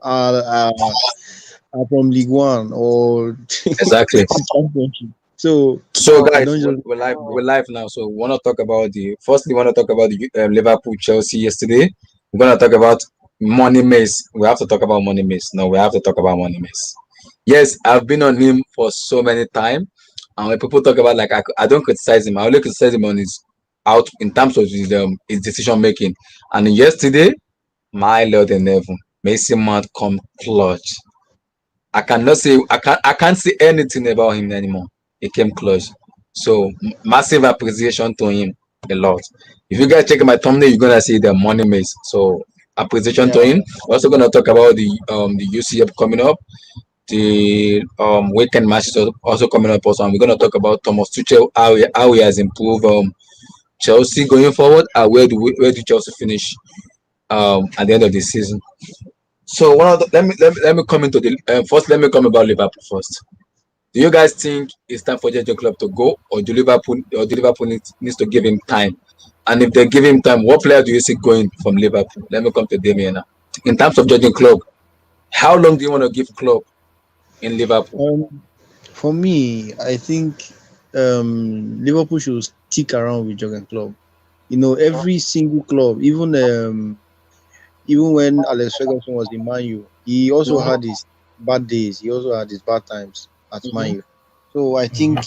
are, are, are from League One or Exactly. the Championship. So So, I guys, don't just. we're live now. So, we want to talk about firstly, we want to talk about the Liverpool Chelsea yesterday. We're going to talk about Money Mase. We have to talk about Money Mase. No, we have to talk about Money Mase. Yes, I've been on him for so many time. And when people talk about, like, I don't criticize him. I only criticize him on his out in terms of his decision making. And yesterday, my Lord in heaven, Mason Mount come clutch. I can't say anything about him anymore. He came close. So massive appreciation to him a lot. If you guys check my thumbnail, you're gonna see the Money Maze. So appreciation to Yeah. him. We're also gonna talk about the UCF coming up. The weekend matches are also coming up also. And we're gonna talk about Thomas Tuchel, how he has improved Chelsea going forward. Where do Chelsea finish at the end of the season? So let me come into the first. Let me come about Liverpool first. Do you guys think it's time for Jurgen Klopp to go, or do Liverpool needs to give him time? And if they give him time, what player do you see going from Liverpool? Let me come to Damien now. In terms of Jurgen Klopp, how long do you want to give Klopp in Liverpool? For me, I think Liverpool should stick around with Jurgen Klopp. Every single club, even when Alex Ferguson was in Man U, he also Mm-hmm, had his bad days. He also had his bad times at Man mm-hmm. U. So I think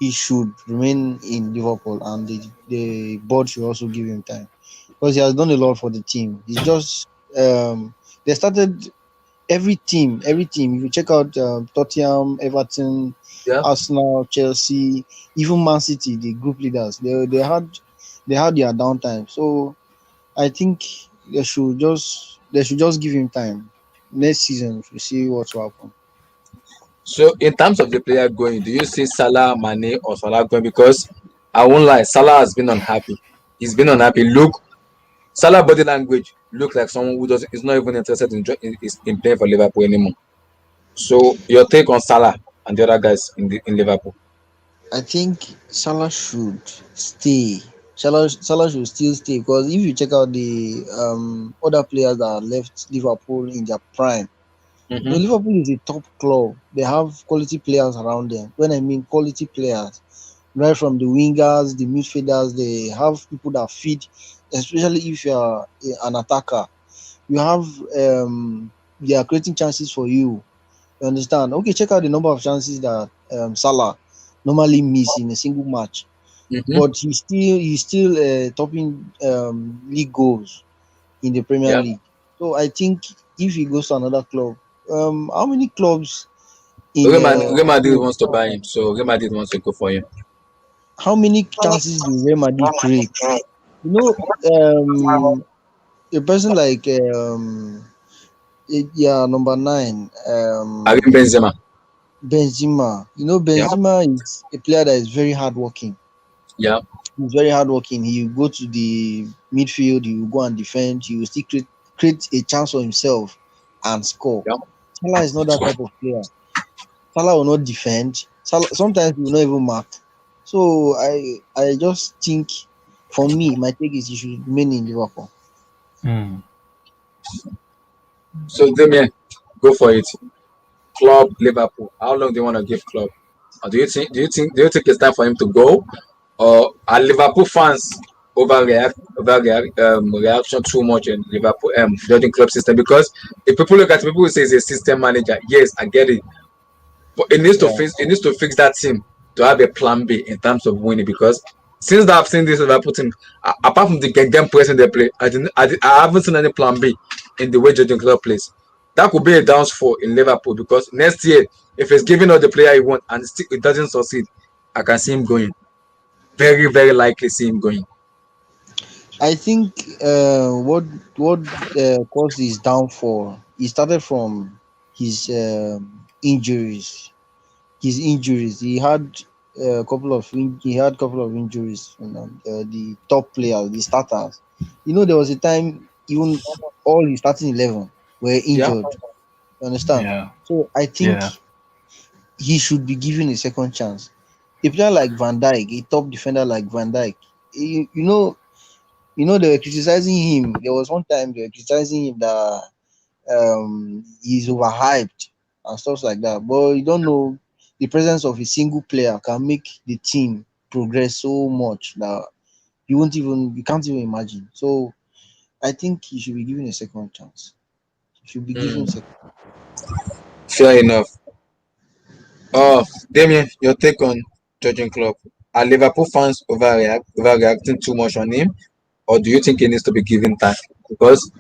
he should remain in Liverpool, and the board should also give him time because he has done a lot for the team. He's just they started every team. If you check out Tottenham, Everton, Yeah. Arsenal, Chelsea, even Man City, the group leaders, they had their downtime. So I think they should just give him time. Next season, we see what will happen. So in terms of the player going, do you see Salah, Mane, or Salah going? Because I won't lie, Salah has been unhappy. He's been unhappy. Look, Salah body language looks like someone who doesn't is not even interested in playing for Liverpool anymore. So your take on Salah and the other guys in Liverpool? I think Salah should stay. Salah should still stay because if you check out the other players that left Liverpool in their prime, Mm-hmm. Liverpool is a top club. They have quality players around them. When I mean quality players, right from the wingers, the midfielders, they have people that feed, especially if you are an attacker. You have they are creating chances for you. You understand? Okay, check out the number of chances that Salah normally miss in a single match, Mm-hmm. but he's still topping league goals in the Premier Yeah. League. So I think if he goes to another club, how many clubs in Real Madrid wants to buy him, so Real Madrid wants to go for him. how many chances do Real Madrid create? You know, a person like yeah, number nine, Karim Benzema. Benzema. Yeah. Benzema is a player that is very hardworking. Yeah. He's very hardworking. He will go to the midfield, he will go and defend, he will still create a chance for himself and score. Yeah. Salah is not that type of player. Salah will not defend. Salah, sometimes he will not even mark. So I just think, for me, my take is he should remain in Liverpool. Hmm. So Damien, go for it. Club Liverpool. How long do you want to give Club? Or do you think it's time for him to go? Or are Liverpool fans reaction too much in Liverpool judging club system? Because if people look at it, people will say he's a system manager. Yes, I get it. But Yeah. it needs to fix that team to have a plan B in terms of winning. Because since I've seen this Liverpool team, apart from the game pressing they play, I haven't seen any plan B in the way Jurgen Klopp plays. That could be a downfall in Liverpool because next year, if he's giving us the player he wants and still it doesn't succeed, I can see him going. Very, very likely see him going. I think what caused his downfall. He started from his injuries. His injuries. He had couple of injuries. The top players, the starters. There was a time even all his starting 11 were Yeah. injured. You understand? Yeah. So I think Yeah. he should be given a second chance. A player like Van Dijk, a top defender like Van Dijk, they were criticizing him. There was one time they were criticizing him that he's overhyped and stuff like that. But you don't know, the presence of a single player can make the team progress so much that you can't even imagine. So I think he should be given a second chance. He should be given Mm, second. fair enough. Damien, your take on Jurgen Klopp? Are Liverpool fans overreacting too much on him, or do you think he needs to be given time? Because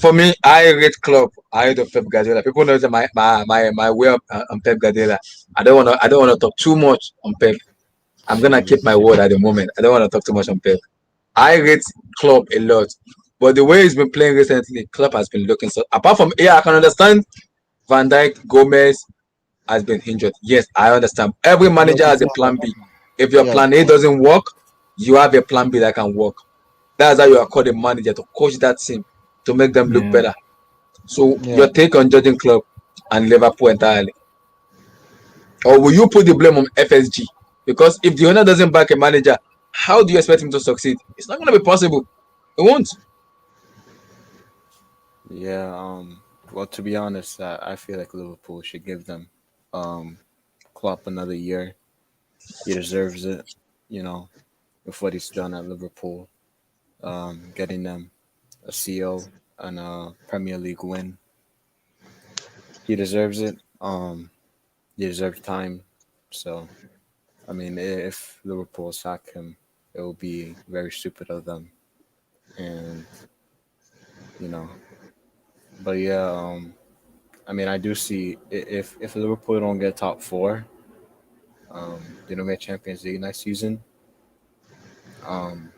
for me, I rate Klopp ahead of Pep Guardiola. People know that my way on Pep Guardiola. I don't wanna talk too much on Pep. I'm gonna keep my word at the moment. I don't wanna talk too much on Pep. I rate Klopp a lot, but the way he's been playing recently, Klopp has been looking so. Apart from I can understand Van Dijk, Gomez has been injured. Yes, I understand. Every Yes, manager he has a does plan have. B. If your Yes, plan A doesn't work, you have a plan B that can work. That's how you are called a manager to coach that team to make them look Yeah. better. So yeah. your take on Jurgen Klopp and Liverpool entirely, or will you put the blame on FSG? Because if the owner doesn't back a manager, how do you expect him to succeed? It's not going to be possible. It won't. Yeah. Well, to be honest, I feel like Liverpool should give them um Klopp another year. He deserves it. You know, with what he's done at Liverpool, getting them a CO and a Premier League win. He deserves it. He deserves time. So, I mean, if Liverpool sack him, it will be very stupid of them. And you know, but yeah, I mean, I do see if Liverpool don't get top four, they don't get Champions League next season.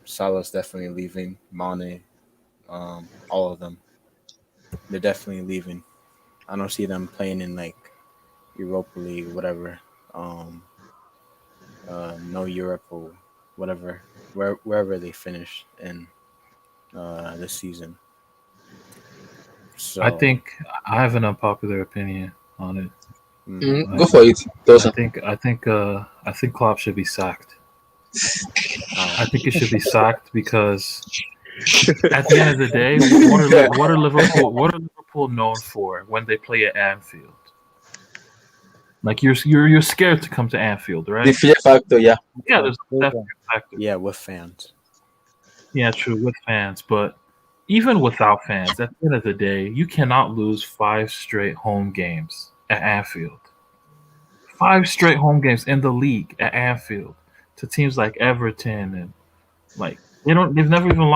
Salah's definitely leaving. Mane, all of them, they're definitely leaving. I don't see them playing in like Europa League, whatever. Um, no Europe or whatever, wherever they finish in this season. I So, think I have an unpopular opinion on it. hmm Go I, for it, I Dawson. think I think I think Klopp should be sacked. how? I think he should be sacked because at the end of the day, what are Liverpool known for when they play at Anfield? Like you're scared to come to Anfield, The right? fear factor, yeah. Yeah, Yeah, there's very that well. factor. Yeah, with fans. Yeah, true with fans, but even without fans, at the end of the day, you cannot lose five straight home games at Anfield. Five straight home games in the league at Anfield to teams like Everton and like they've never even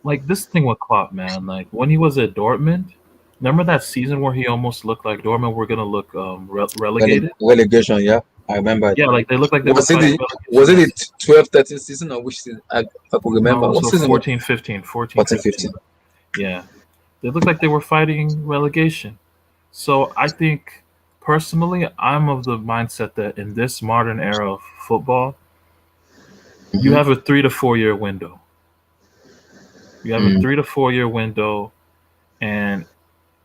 like this thing with Klopp, man. Like when he was at Dortmund, remember that season where he almost looked like Dortmund were gonna look relegated? Relegation, yeah. I remember it. Yeah, like they looked like they were Was it fighting the was relegation it that the season. 12, 13 season or which season? I could No, remember. it was What season was 14, 15, 14, 14, 15. 15? Yeah, they looked like they were fighting relegation. So I think personally, I'm of the mindset that in this modern era of football, you Mm-hmm. have a 3 to 4 year window. You have a Mm, 3 to 4 year window, and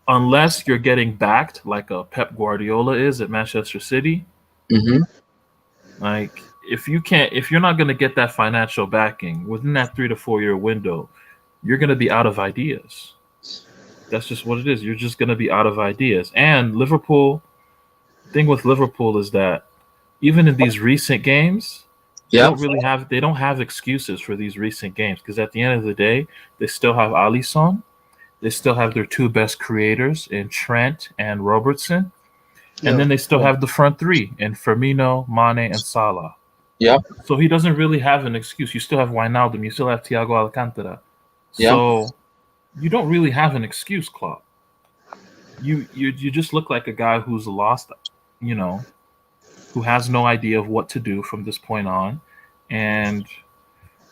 unless you're getting backed like a Pep Guardiola is at Manchester City, mm-hmm. like if you're not going to get that financial backing within that 3 to 4 year window, you're going to be out of ideas. That's just what it is. You're just going to be out of ideas. And Liverpool, thing with Liverpool is that even in these recent games, Yeah. they don't have excuses for these recent games because at the end of the day, they still have Alisson, they still have their two best creators in Trent and Robertson, and Yeah, then they still yeah, have the front three in Firmino, Mane, and Salah. Yeah. So he doesn't really have an excuse. You still have Wijnaldum, you still have Thiago Alcantara. Yeah. So you don't really have an excuse, Klopp. You just look like a guy who's lost, you know, who has no idea of what to do from this point on. And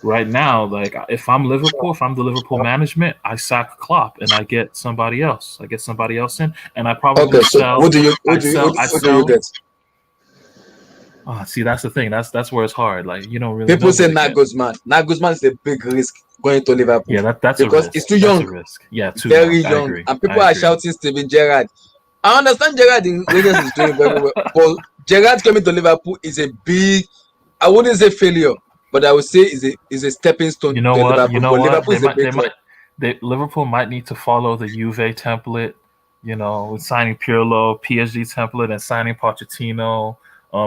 right now, like if I'm Liverpool, if I'm the Liverpool management, I sack Klopp and I get somebody else. I get somebody else in, and I probably Okay. So sell. I who do you sell. get? Oh, see, that's the thing. That's where it's hard. Like you don't really People know who say to get. Nagelsmann. Nagelsmann is a big risk going to Liverpool Yeah, that's a because he's risk. too That's young, a risk. Yeah, too very young. I young, agree. and I people are agree. shouting Steven Gerrard. I understand Gerrard in Rangers is doing very well, but Gerrard coming to Liverpool is a big. I wouldn't say failure, but I would say is a stepping stone You know to what? You Liverpool. know But what? Liverpool is a big club. Liverpool might need to follow the Juve template, with signing Pirlo, PSG template, and signing Pochettino,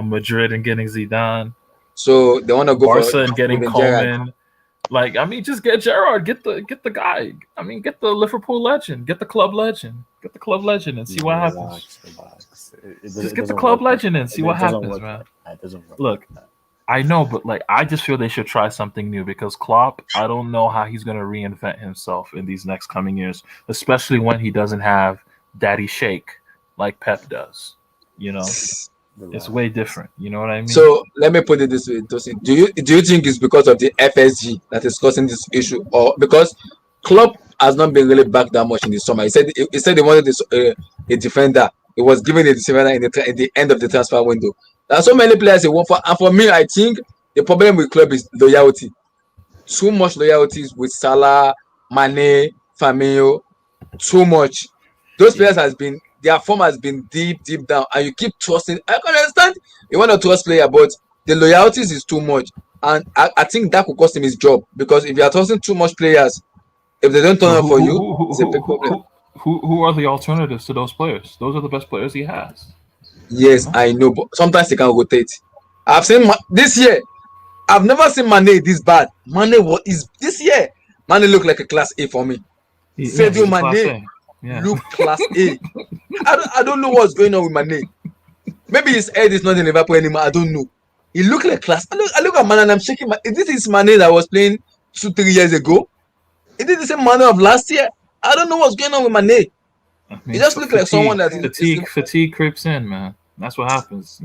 Madrid and getting Zidane, So they want to go for Barca and getting Steven Gerrard. Coleman. Like, I mean, just get Gerrard, get the guy. I mean, get the Liverpool legend, get the club legend, and see what happens. Relax. Just It get the doesn't club work like legend and that. see what It doesn't happens, work man. like that. It doesn't work Look, like that. I know, but like, I just feel they should try something new because Klopp, I don't know how he's gonna reinvent himself in these next coming years, especially when he doesn't have Daddy Shake like Pep does. It's way Relax. different. You know what I mean? So let me put it this way, Tosin. Do you think it's because of the FSG that is causing this issue, or because Klopp has not been really back that much in the summer? He said he wanted this, a defender. He was given a defender in the end of the transfer window. There are so many players he want for, and for me, I think the problem with club is loyalty. Too much loyalties with Salah, Mane, Firmino, too much. Those Yeah. players has been their form has been deep down, and you keep trusting. I can understand you want to trust player, but the loyalties is too much, and I think that could cost him his job because if you are trusting too much players, if they don't turn But up who for who you, who who it's a who big who problem. who, who are the alternatives to those players? Those are the best players he has. You Yes, know? I know, but sometimes they can rotate. I've seen this year. I've never seen Mane this bad. Mane, what is this year? Mane look like a class A for me. Yeah, Sadio he's a class Mane A. Yeah. look class A. I don't know what's going on with Mane. Maybe his head is not in Liverpool anymore. I don't know. He look like class. I look at Mane and I'm shaking my. Is this his Mane that was playing 2 3 years ago? Is it the same Mane of last year? I don't know what's going on with Mane. I He mean, just look like someone that is fatigue creeps in, man. That's what happens.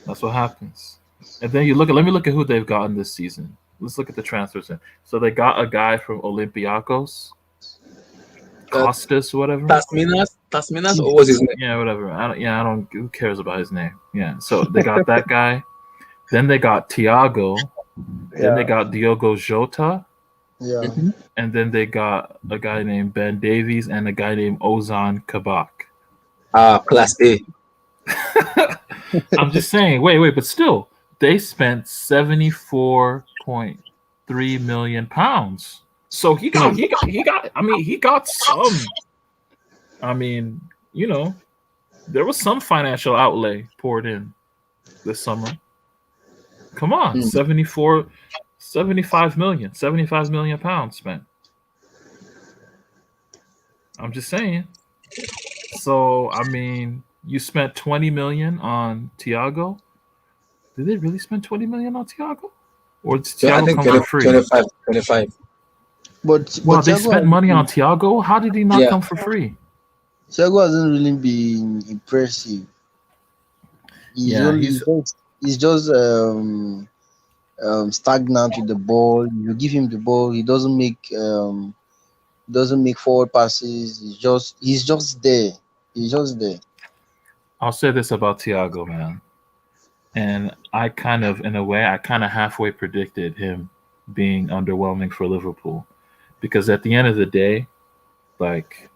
That's what happens. And then let me look at who they've gotten this season. Let's look at the transfers. So they got a guy from Olympiacos, uh, Costas, whatever. Tasminas, or was his name? Yeah, whatever. I don't. Who cares about his name? Yeah. So they got that guy. Then they got Thiago. Then they Yeah, got Diogo Jota. yeah. Mhm. And then they got a guy named Ben Davies and a guy named Ozan Kabak. Class A. I'm just saying, wait, but still, they spent £74.3 million. So I mean, he got some. I mean, there was some financial outlay poured in this summer. Come on, Mm. 75 million pounds spent. I'm just saying. So, I mean, you spent 20 million on Thiago. Did they really spend 20 million on Thiago? Or did So I Thiago think come for free? 25. Wow, But they spent money on Thiago. How did he not Yeah. come for free? Thiago hasn't really been impressive. Yeah, He's just stagnant with the ball. You give him the ball, he doesn't make forward passes. He's just there. He's just there. I'll say this about Thiago, man. And I kind of, in a way, I kind of halfway predicted him being underwhelming for Liverpool. Because at the end of the day, like,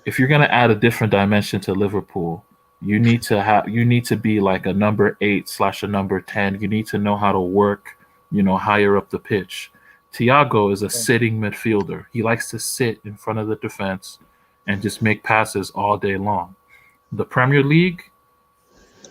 if you're gonna add a different dimension to Liverpool, you need to be like a number 8 / a number 10. You need to know how to work, higher up the pitch. Thiago is a sitting midfielder. He likes to sit in front of the defense and just make passes all day long. The Premier League,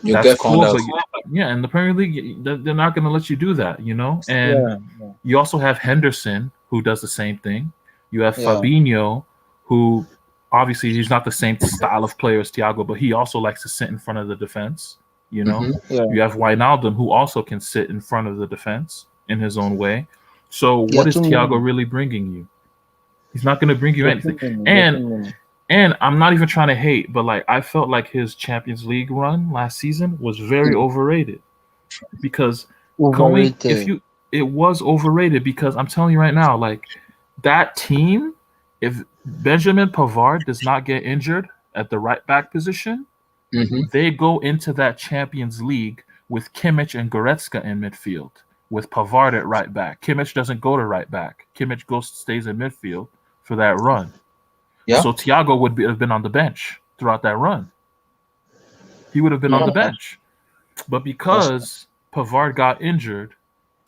You that's get found cool, out. but yeah, in the Premier League, they're not going to let you do that, And Yeah, yeah, you also have Henderson, who does the same thing. You have yeah. Fabinho, who obviously he's not the same style of player as Thiago, but he also likes to sit in front of the defense. Mhm. Yeah. You have Wijnaldum, who also can sit in front of the defense in his own way. So Yeah, what is too Thiago many. really bringing you? He's not going to bring you Yeah, anything. too many. Yeah, And too many. and I'm not even trying to hate, but like I felt like his Champions League run last season was very overrated because going if Overrated. you it was overrated because I'm telling you right now, like that team, if Benjamin Pavard does not get injured at the right back position, Mhm. they go into that Champions League with Kimmich and Goretzka in midfield, with Pavard at right back. Kimmich doesn't go to right back. Kimmich stays in midfield for that run. Yeah. So Thiago have been on the bench throughout that run. He would have been on the bench. But because Pavard got injured,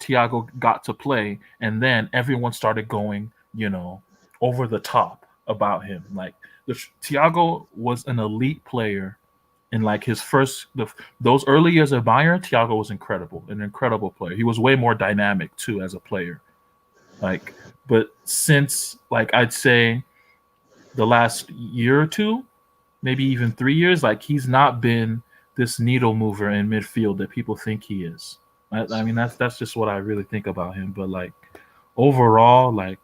Thiago got to play, and then everyone started going, over the top about him. Like Thiago was an elite player in like his those early years of Bayern. Thiago was incredible, an incredible player. He was way more dynamic too as a player. Like, but since like I'd say the last year or two, maybe even 3 years, like he's not been this needle mover in midfield that people think he is. I mean, that's just what I really think about him. But like overall, like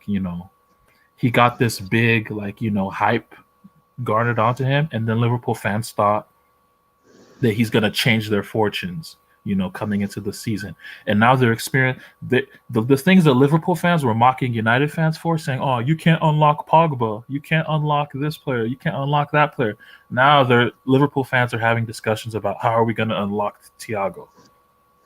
he got this big like hype garnered onto him, and then Liverpool fans thought that he's going to change their fortunes, coming into the season. And now they're experiencing the things that Liverpool fans were mocking United fans for, saying, "Oh, you can't unlock Pogba, you can't unlock this player, you can't unlock that player." Now the Liverpool fans are having discussions about how are we going to unlock Thiago.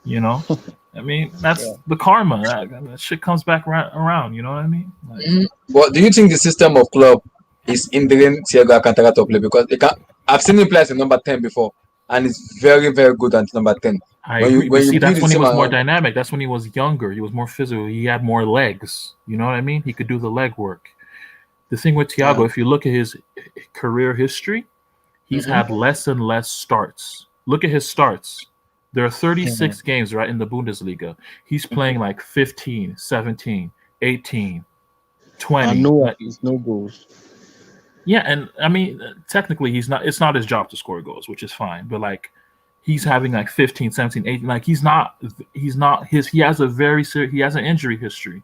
I mean, that's the karma. That shit comes back around. You know what I mean? Like, But do you think the system of club is hindering Thiago Alcantara to play? Because I've seen him play as a number 10 before, and it's very, very good at number 10. I When agree. you But when see, you build that's the when he team was more around, dynamic. That's when he was younger. He was more physical. He had more legs. You know what I mean? He could do the leg work. The thing with Yeah. Thiago, if you look at his career history, he's Mhm. had less and less starts. Look at his starts. There are 36 games, right, in the Bundesliga. He's playing like 15, 17, 18, And 20. no Like, assists, no goals. yeah, and I mean, technically, it's not his job to score goals, which is fine. But like, he's having like 15, 17, 18. Like, he has a he has an injury history,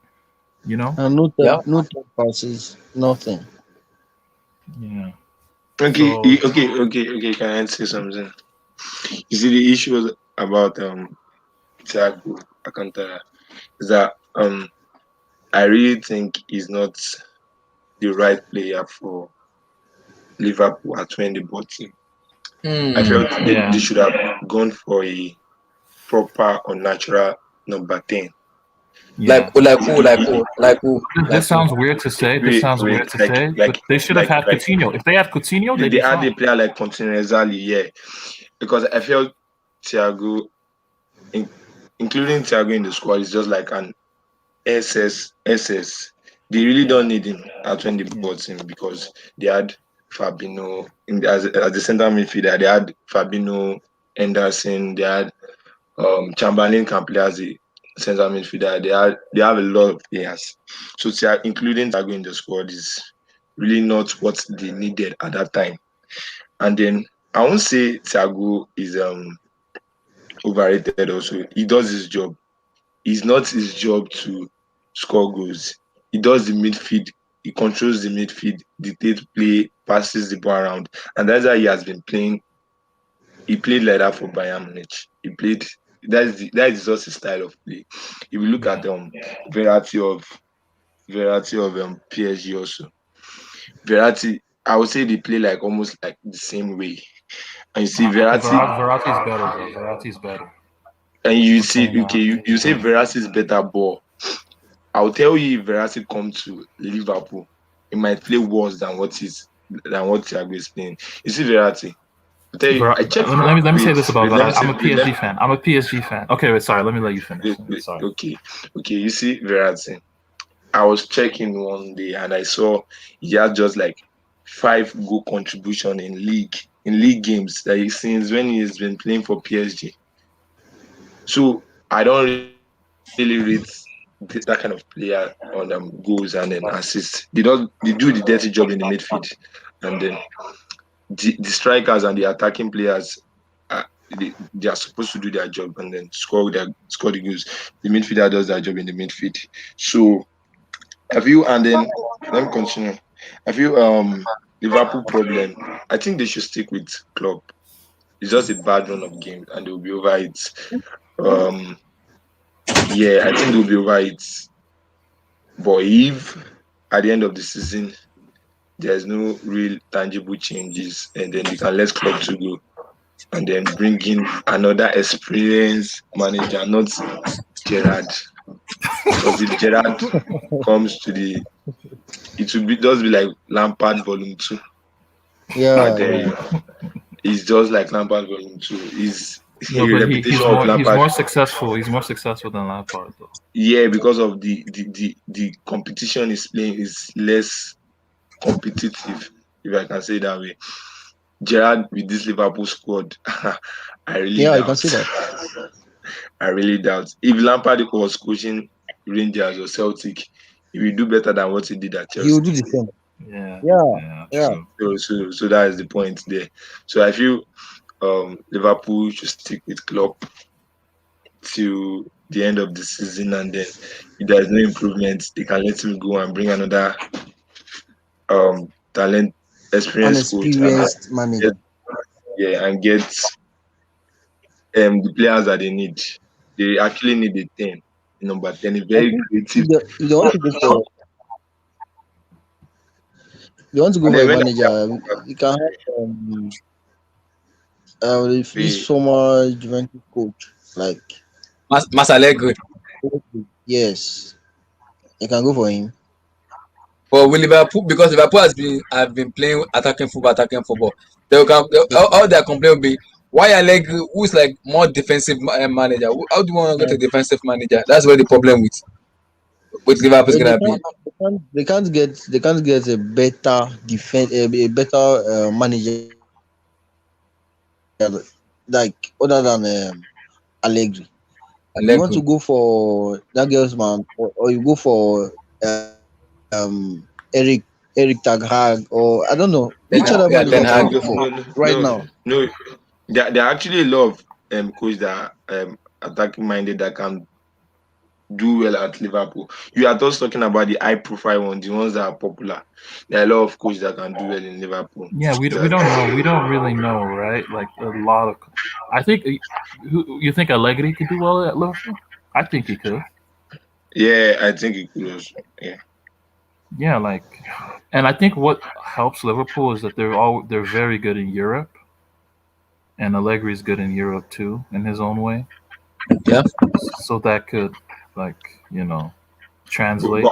you know? And yeah. no third passes, nothing. Yeah. Okay, So, okay. Can I say something? You see, the issue was about Thiago Alcantara is that I really think he's not the right player for Liverpool at 20 bottom. I Hmm. felt they yeah. should have gone for a proper or natural number 10. Like Yeah. like who like who like who like This who? sounds weird to say. This Wait, sounds wait, weird to say, but they should have had like Coutinho. If they had Coutinho, if they'd they be had a fine. player like Continental, yeah, because I felt Thiago, in, including Thiago in the squad, is just like an SS. They really Yeah. don't need him at 20 Yeah. bottom because they had Fabinho as the center midfielder. They had Fabinho, Henderson. They had Chamberlain can play as a center midfielder. They have a lot of players. So including Thiago in the squad is really not what they needed at that time. And then I won't say Thiago is overrated also. He does his job. It's not his job to score goals. He does the midfield. He controls the midfield, dictates play, passes the ball around, and that's how he has been playing. He played like that for Bayern Munich. He played. That is just his style of play. If you look at Yeah. variety of PSG also, variety. I would say they play like almost like the same way. And you see variety, Verratti's better, bro. Verratti's better. and you I'm see telling you okay, now. you say Verratti is better ball. I'll tell you if Verratti come to Liverpool, he might play worse than what Thiago is playing. You see Verratti. I'll tell you, I checked. Let me say Wait, this about let me Verratti. say. I'm a PSG fan. I'm a PSG fan. Okay, wait, sorry. Let me let you finish. Sorry. Okay, okay. You see Verratti. I was checking one day and I saw he had just like 5 goal contribution in league games that he since when he has been playing for PSG. So I don't really rate that kind of player on goals and then assists. They do the dirty job in the midfield, and then the strikers and the attacking players they are supposed to do their job and then score the goals. The midfielder does their job in the midfield. So have you and then let me continue. Have you Liverpool problem? I think they should stick with club. It's just a bad run of games and they'll be over it. Um yeah, I think they'll be over it. But if at the end of the season there's no real tangible changes and then they can let club to go and then bring in another experienced manager, not Gerard. Because if Gerard comes to it will be just be like Lampard Volume 2. I Yeah, tell yeah. you, it's just like Lampard Volume 2. No, but reputation of he's Lampard. more successful. He's more successful than Lampard, though. Yeah, because of the competition is playing is less competitive, if I can say it that way. Gerard with this Liverpool squad, I really Yeah, you can doubt. see that. I really doubt. If Lampard was coaching Rangers or Celtic, he will do better than what he did at He will Chelsea. do the same. Yeah, Yeah, yeah, yeah. true. So that is the point there. So I feel Liverpool should stick with Klopp till the end of the season, and then if there is no improvement, they can let him go and bring another talent, An experienced coach, and experienced get manager. get the players that they need. They actually need a 10. Number 10, a I very think creative. if they want to go for they want to go And for then a when manager, you can have this they former Juventus coach. Like Masalegu. yes, you can go for him. But with Liverpool, because Liverpool have been playing attacking football. All their complaint will be why Allegri, who's like more defensive manager. How do you want to get a defensive manager? That's where the problem with Liverpool is They gonna can't be. they can't get a better defense a better manager like other than Allegri. You want to Allegri. go for that girl's man, or you go for Eric Tag Hag, or I don't know which other Yeah, manager Ten can you Hag. go for no right now. no there are actually a lot of coach that are attacking minded that can do well at Liverpool. You are just talking about the high profile ones, the ones that are popular. There are a lot of coaches that can do well in Liverpool. Yeah, we That don't know. We don't really know, right? Like a lot of. I think. Who you think Allegri could do well at Liverpool? I think he could. yeah, I think it could also. Yeah. Yeah, like, and I think what helps Liverpool is that they're very good in Europe, and Allegri is good in Europe too, in his own way. Yeah. So that could, like, But, translate.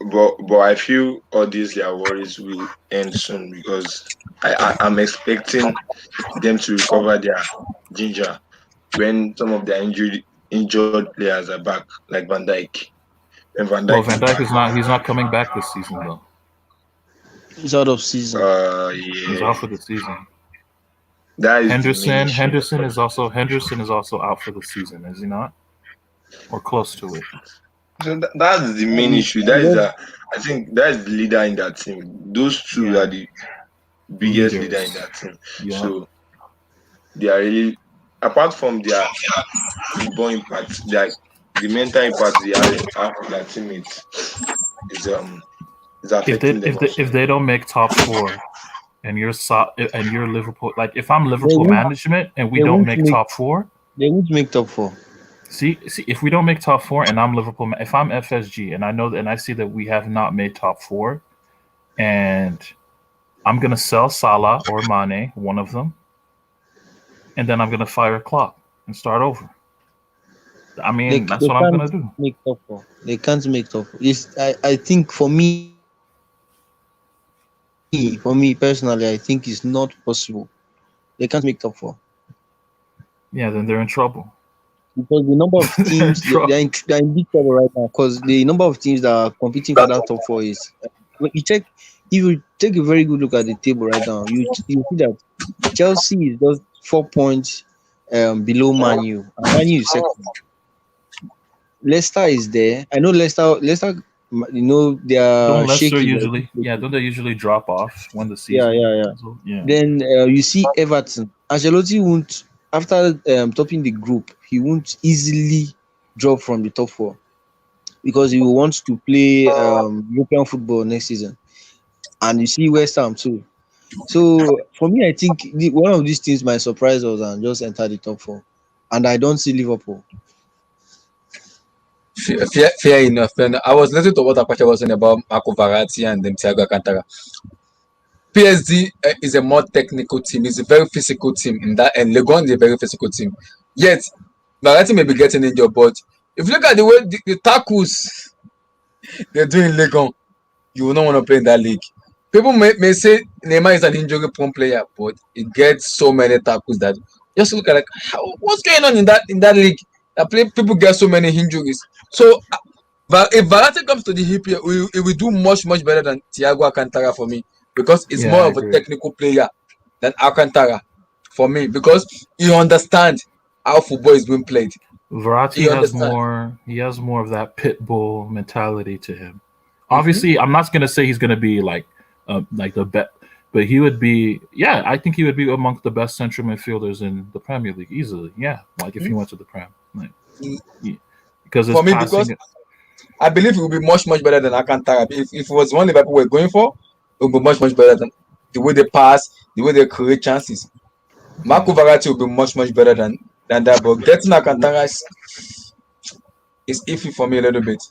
but but I feel all these their worries will end soon because I'm expecting them to recover their ginger when some of their injured players are back, like Van Dijk. When Van Well, Dijk is Van Dijk back, is not. He's not coming back this season though. He's out of season. He's yeah, out for the season. that is the main issue. Henderson is also out for the season, is he not? Or close to it. So that's the main And issue. and then I think that is the leader in that team. Those two are Yeah, the biggest leader in leaders. that team. Yeah. So they are really, apart from their football impact, the mental impact they have on their teammates is affecting them also. If they don't make top four and you're Liverpool, like if I'm they Liverpool won't management and we they don't won't make make top four, top four. see if we don't make top four and I'm Liverpool, if I'm FSG and I know and I see that we have not made top four, and I'm gonna sell Salah or Mane, one of them, and then I'm gonna fire Klopp and start over. I mean, that's They what I'm can't gonna do. make top four. They can't make top four. I think for me personally, I think it's not possible. They can't make top four Yeah, then they're in trouble. because the number of They're in teams trouble. they're in big trouble right now. Because the number of teams that are competing for that top four is when you check. If you take a very good look at the table right now, you see that Chelsea is just 4 points below Man U, and Man U is second. Leicester is there. I know Leicester, they are Don't Leicester shaky, but usually? Yeah, don't they usually drop off when the yeah, season? yeah, yeah. So, yeah. Then you see Everton. Ancelotti won't, after topping the group, he won't easily drop from the top four because he wants to play European football next season. And you see West Ham too. So for me, I think one of these teams might surprise us and just enter the top four. And I don't see Liverpool. Fair enough. And I was listening to what Apache was saying about Marco Verratti and then Thiago Alcantara. PSG is a more technical team. It's a very physical team in that, and Legon is a very physical team. Yet, Verratti may be getting injured, but if you look at the way the tackles they're doing in Legon, you will not want to play in that league. People may say Neymar is an injury prone player, but he gets so many tackles that Just look at like what's going on in that league. People get so many injuries. So but if Varane comes to the hip here, it will do much better than Thiago Alcantara for me because it's Yeah, more I of a agree. technical player than Alcantara for me because he understands how football is being played. He Verratti has understands. more. He has more of that pit bull mentality to him. Mm-hmm. Obviously, I'm not gonna say he's gonna be like the best, but he would be. Yeah, I think he would be amongst the best central midfielders in the Premier League easily. Yeah, like if he went to the Prem, like yeah, because his For me, because passing. I believe it will be much better than Alcantara. If it was one Liverpool were going for, it would be much better than the way they pass, the way they create chances. Marco Yeah. Verratti will be much better than that. But getting Alcantara is iffy for me a little bit.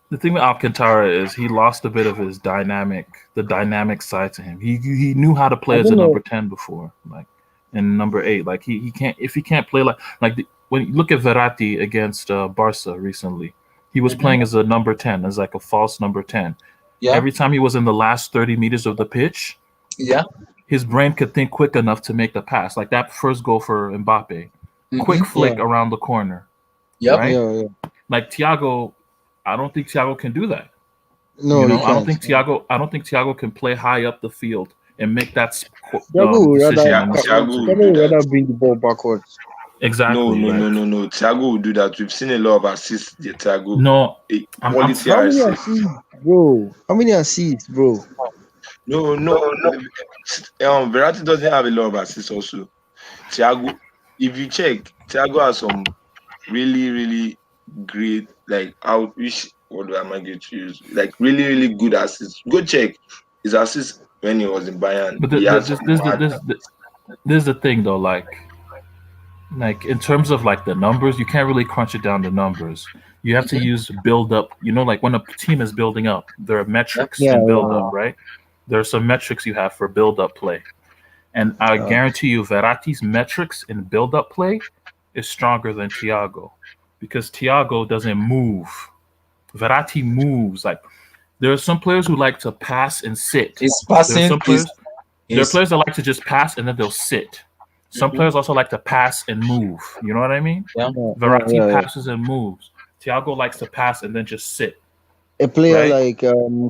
The thing with Alcantara is he lost a bit of the dynamic side to him. He knew how to I play as a don't know. number 10 before, like and number 8. Like he can't if he can't play when you look at Verratti against Barca recently, he was Mm-hmm. playing as a number 10, as like a false number 10. Yeah, Every time he was in the last 30 meters of the pitch, yeah. his brain could think quick enough to make the pass. Like that first goal for Mbappe, Mm-hmm. quick Yeah, flick around the corner, Yep. right? yeah. Like Thiago, I don't think Thiago can do that. You No, he know, can't. I don't think Thiago can play high up the field and make that Thiago would rather decision in the Thiago split will second. Thiago do would that. rather bring the ball backwards. No, Exactly. no, Like no, no, no. Thiago will do that. We've seen a lot of assists. The Thiago, no, a I'm quality How many assist. assists, bro? How many assists, bro? No, no. Verratti doesn't have a lot of assists. Also, Thiago. If you check, Thiago has some really great like out. Which what am I going to use? Like really good assists. Go check his assists when he was in Bayern. but He had some mad. this is the thing though. Like in terms of like the numbers, you can't really crunch it down to numbers. You have to Mm-hmm. use build up. You know, like when a team is building up, there are Yep. metrics Yeah, in build up, yeah, right? There are some metrics you have for build up play. And I yeah. guarantee you, Verratti's metrics in build-up play is stronger than Thiago because Thiago doesn't move. Verratti moves. Like there are some players who like to pass and sit. His There are passing some players. There are is players that like to just pass and then they'll sit. Some mm-hmm. players also like to pass and move. You know what I mean? Yeah. Verratti Yeah. passes and moves. Thiago likes to pass and then just sit. A player Right? like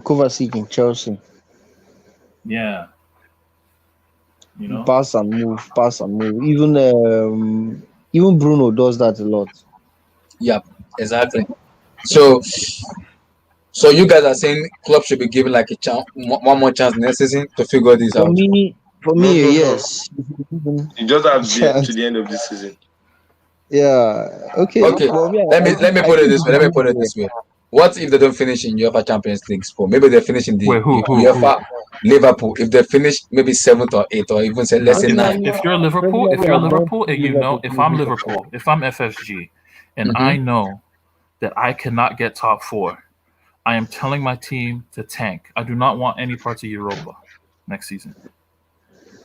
Kovacic in Chelsea, Yeah. You know. pass and move, pass and move. Even Bruno does that a lot. Yeah, exactly. So so you guys are saying club should be given like a chance, one more chance next season to figure this For out. me, for No, me, no, no. yes. You just have to Chance. the end of this season. Yeah. Okay. Okay, Well, yeah, let me I put it think this way. Let me put it this way. What if they don't finish in UEFA Champions League spot? Maybe they finish in the Wait, who? UEFA Liverpool. If they finish maybe seventh or eighth or even say let's Nah, say nine. personally, if personally, you're I want Liverpool, and you know, Liverpool to if make I'm it to Liverpool, if I'm FSG, and Mm-hmm. I know that I cannot get top 4, I am telling my team to tank. I do not want any parts of Europa next season.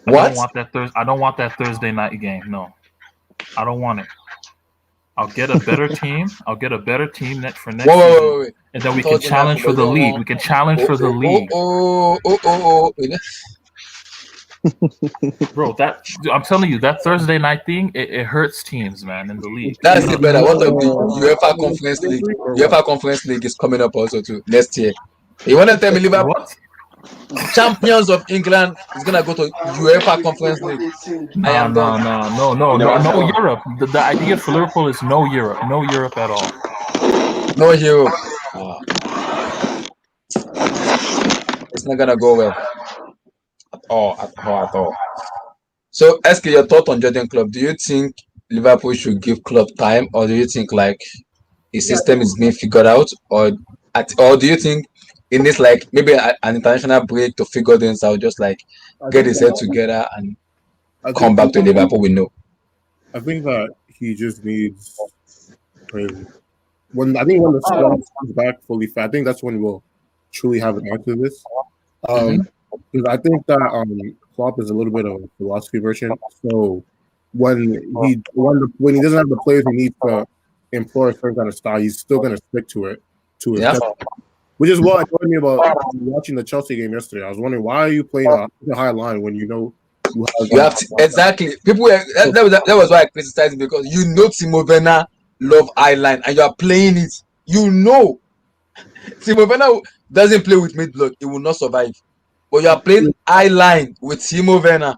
I don't What? want that I don't want that Thursday night game. No, I don't want it. I'll get a better team. I'll get a better team for Wait, next wait, season, wait, wait. and then we can Thursday night challenge for football. You the don't league. want We can challenge oh for the oh oh league, oh oh oh oh. bro. That I'm telling you, that Thursday night thing, it hurts teams, man, in the league. That's It it does. better. What of the No, UEFA Conference League? or what? UEFA Conference League is coming up also too next year. You want to tell me Liverpool What? champions of England is gonna go to UEFA Conference League? I No, am no, done. no, no, no, no, Never no saw. Europe. The idea for Liverpool is no Europe, no Europe at all. No Europe. It's not gonna go well at all. So, ask your thought on Jordan Klopp. Do you think Liverpool should give Klopp time, or do you think like his system is being figured out, or do you think it needs like maybe an international break to figure things out, just like I get think his head together and I come think back to Liverpool? We know. I think that he just needs when the squad comes back fully fit, I think that's when we'll truly have an answer to this. Mm-hmm. Because I think that Klopp is a little bit of a philosophy version. So when he doesn't have the players he needs to employ a certain kind of style, he's still going to stick to it his Yeah. best. Which is what annoyed me about watching the Chelsea game yesterday. I was wondering, why are you playing a high line when you know who has You have to exactly. People that was why I criticized him, because Timo Werner love Island and you are playing it. Timo Werner doesn't play with mid block, he will not survive. But you are playing Island with Timo Werner,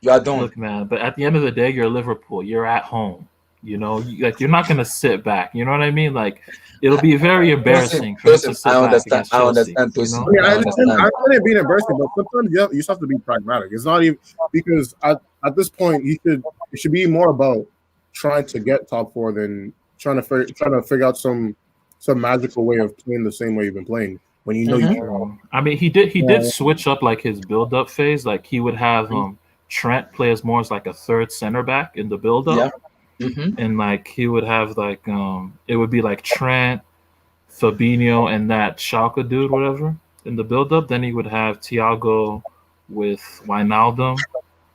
you are done. Look, man, but at the end of the day, you're Liverpool. You're at home. Like you're not gonna sit back. You know what I mean? Like it'll be very embarrassing for him to sit I back understand. against Chelsea. I understand. I understand it being embarrassing, but sometimes you just have to be pragmatic. It's not even because at this point it should be more about trying to get top four than trying to figure out some magical way of playing the same way you've been playing. When you know you. I mean, he did switch up like his build up phase. Like he would have Trent play as more as like a third center back in the build up. Yeah. And like he would have like it would be like Trent, Fabinho, and that Schalke dude, whatever, in the build up. Then he would have Thiago with Wijnaldum,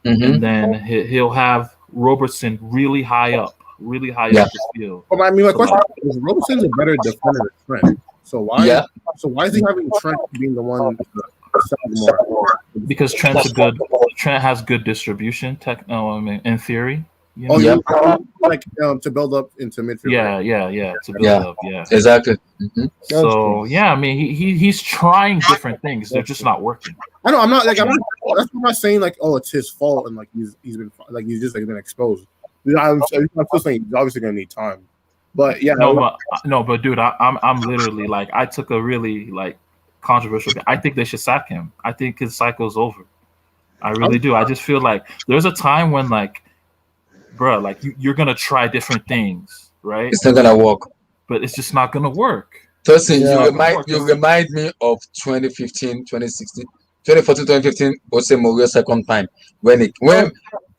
and then he'll have Robertson really high up the field. Well, I mean, my question is, Robertson's a better defender than Trent. So why? Yeah. So why is he having Trent being the one? More? Because Trent has good distribution. In theory. Like to build up into midfield. Yeah. To build up, yeah. Exactly. So I mean, he's trying different things. They're just not working. I know. I'm not. I'm not saying like, oh, it's his fault and like he's been exposed. I'm still saying he's obviously gonna need time. But yeah. But dude, I'm literally like, I took a really like controversial. I think they should sack him. I think his cycle's over. I really do. I just feel like there's a time when like, bro, like you're gonna try different things, right? It's not gonna work. But it's just not gonna work. Tosin, you remind me of 2015, 2016, 2014, 2015, Jose Mourinho second time when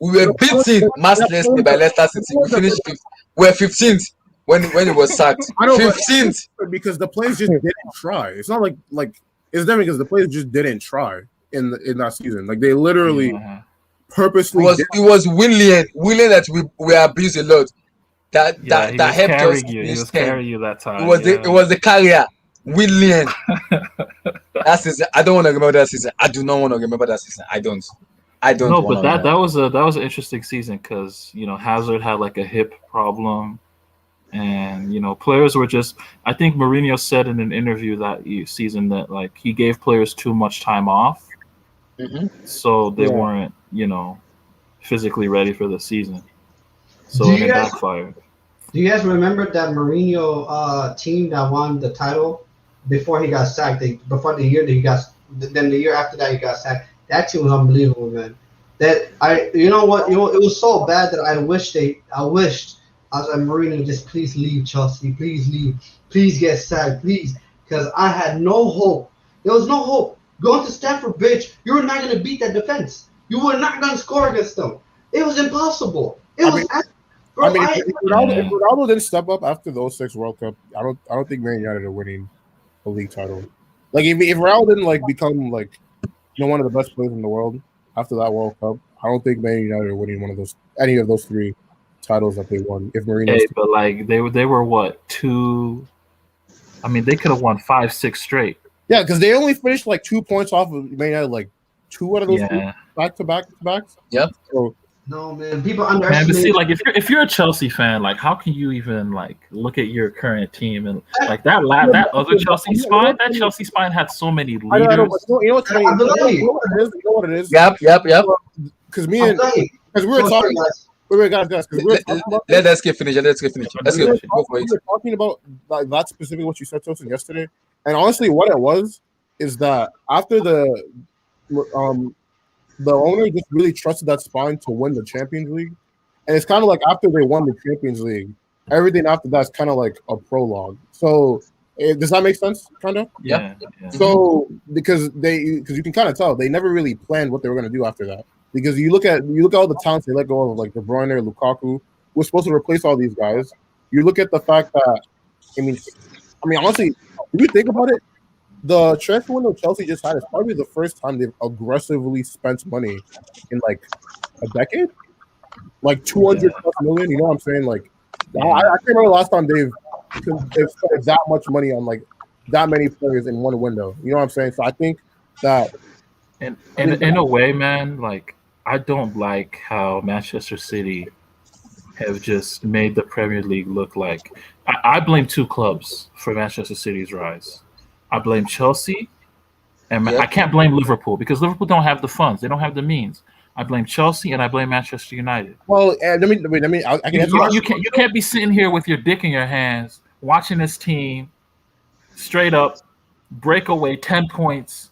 we were beaten mercilessly by Leicester City. We finished fifth. We're 15th when it was sacked. 15th because the players just didn't try. It's not like it's different because the players just didn't try in that season. Like they literally purposely. It was Willian that we abused a lot. That helped us. He was carrying you that time. It was the carrier, Willian. That season, I don't want to remember that season. I do not want to remember that season. I don't. No, but that was an interesting season because Hazard had like a hip problem, and players were just. I think Mourinho said in an interview that season that like he gave players too much time off, so they weren't physically ready for the season. So it backfired. Do you guys remember that Mourinho team that won the title before he got sacked? Before the year that he got, then the year after that he got sacked. That team was unbelievable, man. It was so bad that I wished I was like, Mourinho, just please leave Chelsea, please leave, please get sacked, please, because I had no hope. There was no hope. Going to Stamford Bridge, you were not going to beat that defense. You were not going to score against them. It was impossible. If Ronaldo didn't step up after the 06 World Cup, I don't think Man United are winning a league title. Like if Ronaldo didn't like become like one of the best players in the world after that World Cup, I don't think Man United are winning any of those three titles that they won. If Mourinho, but like they were what 2? I mean, they could have won 5-6 straight. Yeah, because they only finished like 2 points off of Man United, like 2 out of those back-to-backs. Yeah. So. No, man. People underestimate. Man, but see, like if you're a Chelsea fan, like how can you even like look at your current team and like that other Chelsea spine? That Chelsea spine had so many leaders. I know what's funny? You know what it is? Yep. Because we were talking. Wait, guys. Let us get finished. Let's get finished. We were talking about like that specifically what you said to us yesterday, and honestly, what it was is that after the owner just really trusted that spine to win the Champions League. And it's kind of like after they won the Champions League, everything after that's kind of like a prologue. So does that make sense? Kind of? Yeah. So because you can kind of tell they never really planned what they were going to do after that. Because you look at all the talents they let go of, like De Bruyne, Lukaku, who was supposed to replace all these guys. You look at the fact that, I mean, honestly, if you think about it, the transfer window Chelsea just had is probably the first time they've aggressively spent money in like a decade, like 200 plus million. You know what I'm saying? Like, I can't remember the last time they've spent that much money on like that many players in one window. You know what I'm saying? So I think that, and in a way, man, like I don't like how Manchester City have just made the Premier League look like. I blame two clubs for Manchester City's rise. I blame Chelsea, and I Yep. can't blame Liverpool because Liverpool don't have the funds. They don't have the means. I blame Chelsea and I blame Manchester United. Well, let me. I can answer that. You can't be sitting here with your dick in your hands watching this team straight up break away 10 points,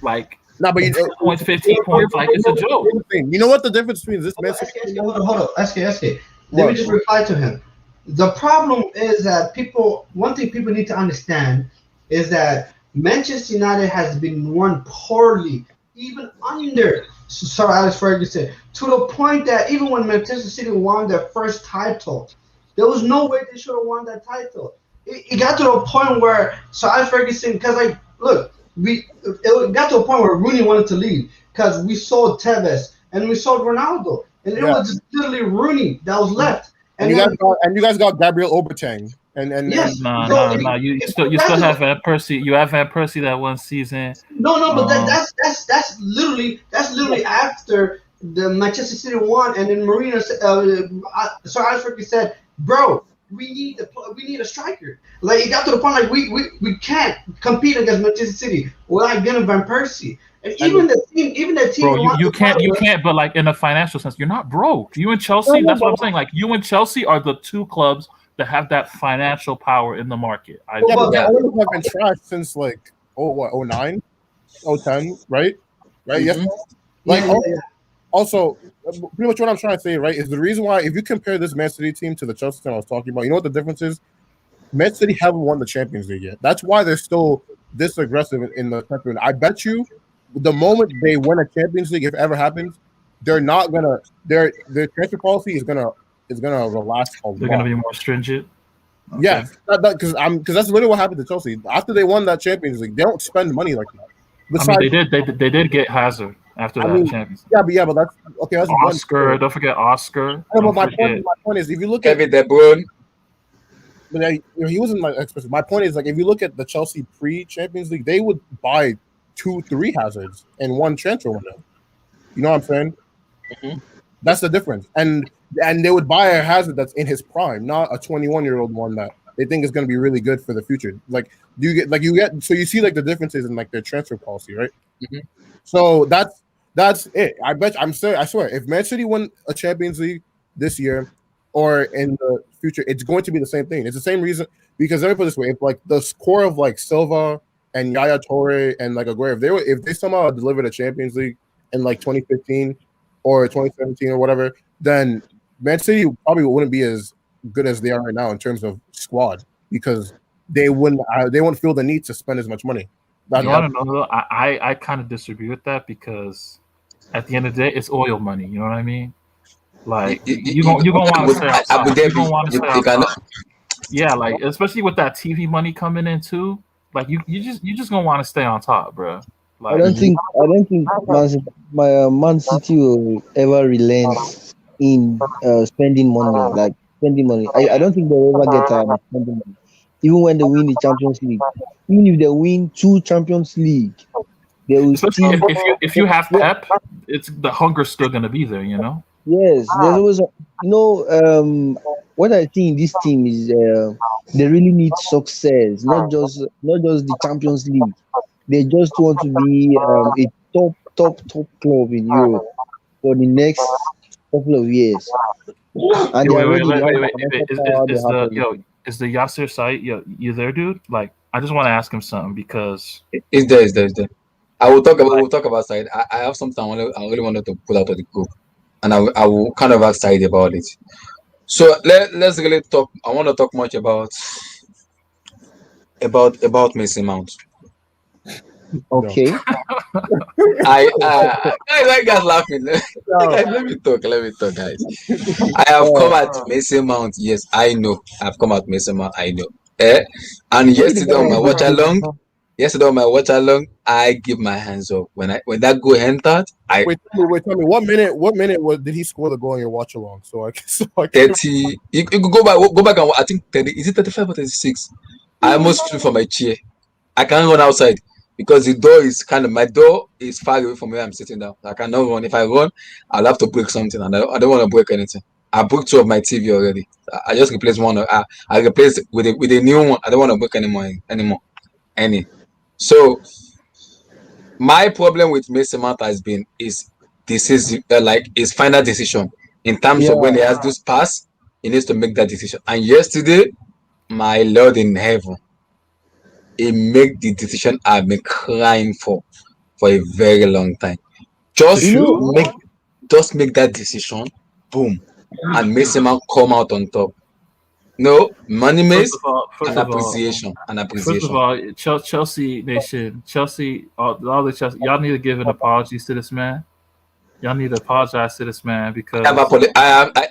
like No, but 10 points, 15 points, like it's a joke. You know what the difference between this Man City? Hold on. SK. Let me just reply to him. The problem is that one thing people need to understand is that Manchester United has been run poorly, even under Sir Alex Ferguson, to the point that even when Manchester City won their first title, there was no way they should have won that title. It got to the point where Sir Alex Ferguson, because it got to a point where Rooney wanted to leave because we sold Tevez and we sold Ronaldo, and it was just literally Rooney that was left. And you guys got Gabriel Obertang, and yes, nah. You still have Van Persie. You have Van Persie that one season. No, but that's literally after the Manchester City won, and then Marino, Sir Alex Ferguson said, "Bro, we need a striker." Like it got to the point like we can't compete against Manchester City without getting Van Persie. And even the team, bro, you can't. But like in a financial sense, you're not broke. You and Chelsea. That's what I'm saying. Like you and Chelsea are the two clubs that have that financial power in the market. But the owners have been trashed since like 09, 010, right? Yes. Also, pretty much what I'm trying to say, right, is the reason why if you compare this Man City team to the Chelsea team I was talking about, you know what the difference is? Man City haven't won the Champions League yet. That's why they're still this aggressive in the Champions League. I bet you the moment they win a Champions League, if it ever happens, they're not gonna their transfer policy is gonna relax a lot. They're gonna be more stringent. Okay. Yeah, because that's literally what happened to Chelsea after they won that Champions League. They don't spend money like that. Besides, they did get Hazard after that Champions League. Yeah, but that's okay. That's Oscar. Don't forget Oscar. My point is, if you look Kevin at De Bruyne, but he wasn't like expensive. My point is, like, if you look at the Chelsea pre-Champions League, they would buy 2-3 Hazards in one transfer window. You know what I'm saying? Mm-hmm. That's the difference. And they would buy a Hazard that's in his prime, not a 21-year-old one that they think is going to be really good for the future. Like, so you see like the differences in like their transfer policy, right? Mm-hmm. So that's it. I swear, if Man City win a Champions League this year or in the future, it's going to be the same thing. It's the same reason because let me put it this way: if like the score of like Silva and Yaya Toure and like Aguero, if they somehow delivered a Champions League in like 2015 or 2017 or whatever, then Man City probably wouldn't be as good as they are right now in terms of squad because they wouldn't feel the need to spend as much money. You want to know though? I kind of disagree with that because at the end of the day, it's oil money. You know what I mean? Like you're gonna want to stay outside. You're gonna want to stay outside. Yeah, like especially with that TV money coming in too. Like you just gonna want to stay on top, bro. Like, I don't think Man City will ever relent in spending money. Like spending money, I don't think they'll ever get tired of spending money. Even when they win the Champions League, even if they win 2 Champions League, they will especially if you have Pep, it's the hunger's still gonna be there. You know. Yes, there's always what I think this team is they really need success, not just the Champions League. They just want to be a top club in Europe for the next couple of years. And wait. Is the Yasser site? You there, dude? Like, I just want to ask him something because it's there. I will talk about side. I have something I really wanted to put out of the group, and I will kind of ask Said about it. So let's really talk. I want to talk much about Mason Mount. Okay. I guys laughing. Let me talk, guys. I have come at Mason Mount. Yes, I know. I've come at Mason Mount. I know. And yesterday on my watch along, I give my hands up when that goal entered. Wait, tell me what minute did he score the goal on your watch along? So I can 30. You could go back and I think 30. Is it 35 or 36? I almost flew from my chair. I can't run outside. because the door is my door is far away from where I'm sitting down. I cannot run. If I run, I'll have to break something, and I don't want to break anything. I broke two of my TV already. I just replaced one. I replaced it with a new one. I don't want to break anymore. Any. So my problem with Mason Mount has been is this is like his final decision in terms of when he has this pass, he needs to make that decision. And yesterday, my Lord in heaven, he made the decision I've been crying for a very long time. Just make that decision, boom, and Mason Mount come out on top. No, Money Mase, First an of all, appreciation, an First of appreciation. all, Chelsea Nation, Chelsea, all the Chelsea, y'all need to give an apology to this man. Y'all need to apologize to this man because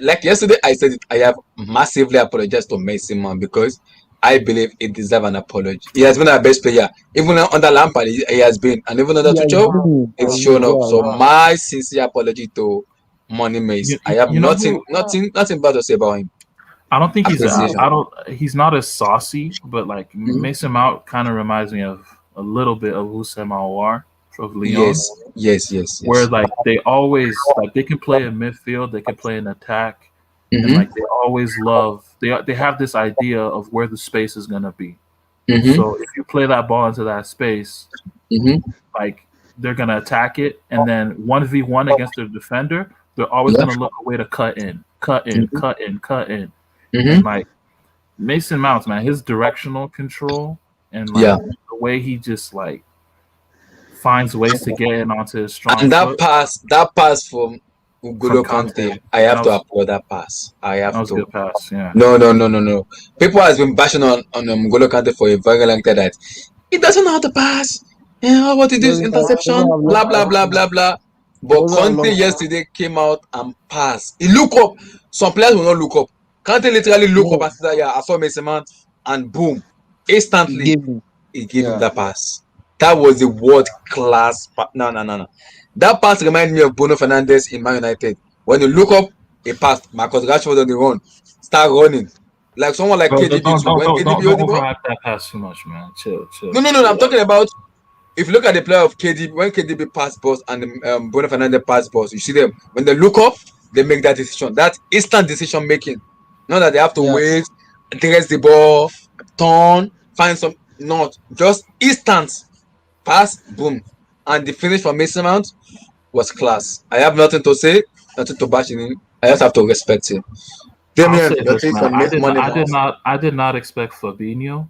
Like yesterday, I said it. I have massively apologized to Mason Mount because I believe he deserves an apology. He has been our best player, even under Lampard. He has been, and even under Tuchel, it's shown up. So my sincere apology to Money Mase. I have you know nothing who bad to say about him. I don't think Appreciation. he's not as saucy, but like Mhm. Mason Mount kind of reminds me of a little bit of Houssem Aouar of Lyon. Yes. Where like they always like they can play in midfield, they can play in attack, and Mm-hmm. like they always love they have this idea of where the space is gonna be. Mm-hmm. So if you play that ball into that space, Mm-hmm. like they're gonna attack it, and then 1v1 against the defender, they're always Yeah. gonna look a way to cut in, Mm-hmm. and Mm-hmm. like Mason Mounts, man, his directional control and Yeah. like the way he just like finds ways to get in onto his strong And foot that pass from from Ugolo Conte. Kante, I have to applaud that pass. I That have was a to. good pass, yeah. No. People has been bashing on N'Golo Kante for a very long time that he doesn't know how to pass. What he do is interception, blah blah blah blah blah. But Conte yesterday came out and passed. He look up. Some players will not look up. Conte literally look up and said, "Yeah, I saw Mason Mount," and boom, instantly he gave him that pass. That was a world class. No. That pass reminds me of Bruno Fernandes in Man United. When you look up, he passed. Marcus Rashford on the run, start running like someone like Bro, KDB too. When KDB don't hold the ball, overhype that pass too much, man. Chill. no. I'm talking about if you look at the player of KDB when KDB pass balls and Bruno Fernandes pass balls, you see them when they look up, they make that decision. That instant decision making. Not that they have to wait, dress the ball, turn, find some. Not just instant pass, boom, and the finish from Mason Mount was class. I have nothing to say, nothing to bash in him. I just have to respect him. I'll Damien, say your this, take man. on Money Mount? I did not expect Fabinho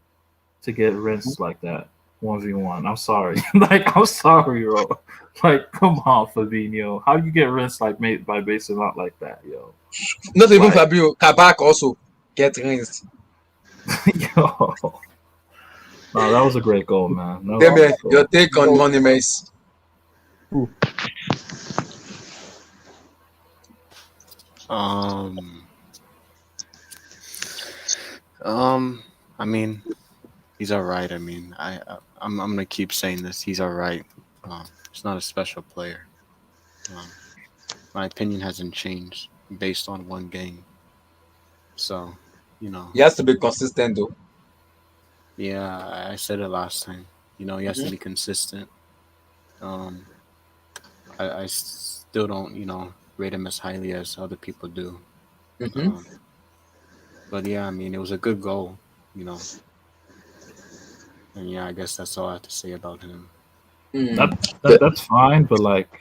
to get rinsed like that 1v1. I'm sorry. Like I'm sorry, bro. Like come on, Fabinho. How do you get rinsed like made by Mason Mount like that, yo? Not even Like, Fabio. Kabak also get rinsed. yo. No, that was a great goal, man. That was a Damien, great goal. your take on Money Mase? I mean, he's all right. I mean, I'm gonna keep saying this. He's all right. He's not a special player. My opinion hasn't changed based on one game. So, He has to be consistent though. yeah, I said it last time. He has to be consistent. I still don't, rate him as highly as other people do. Mm-hmm. But yeah, I mean, it was a good goal, And yeah, I guess that's all I have to say about him. That's fine, but like,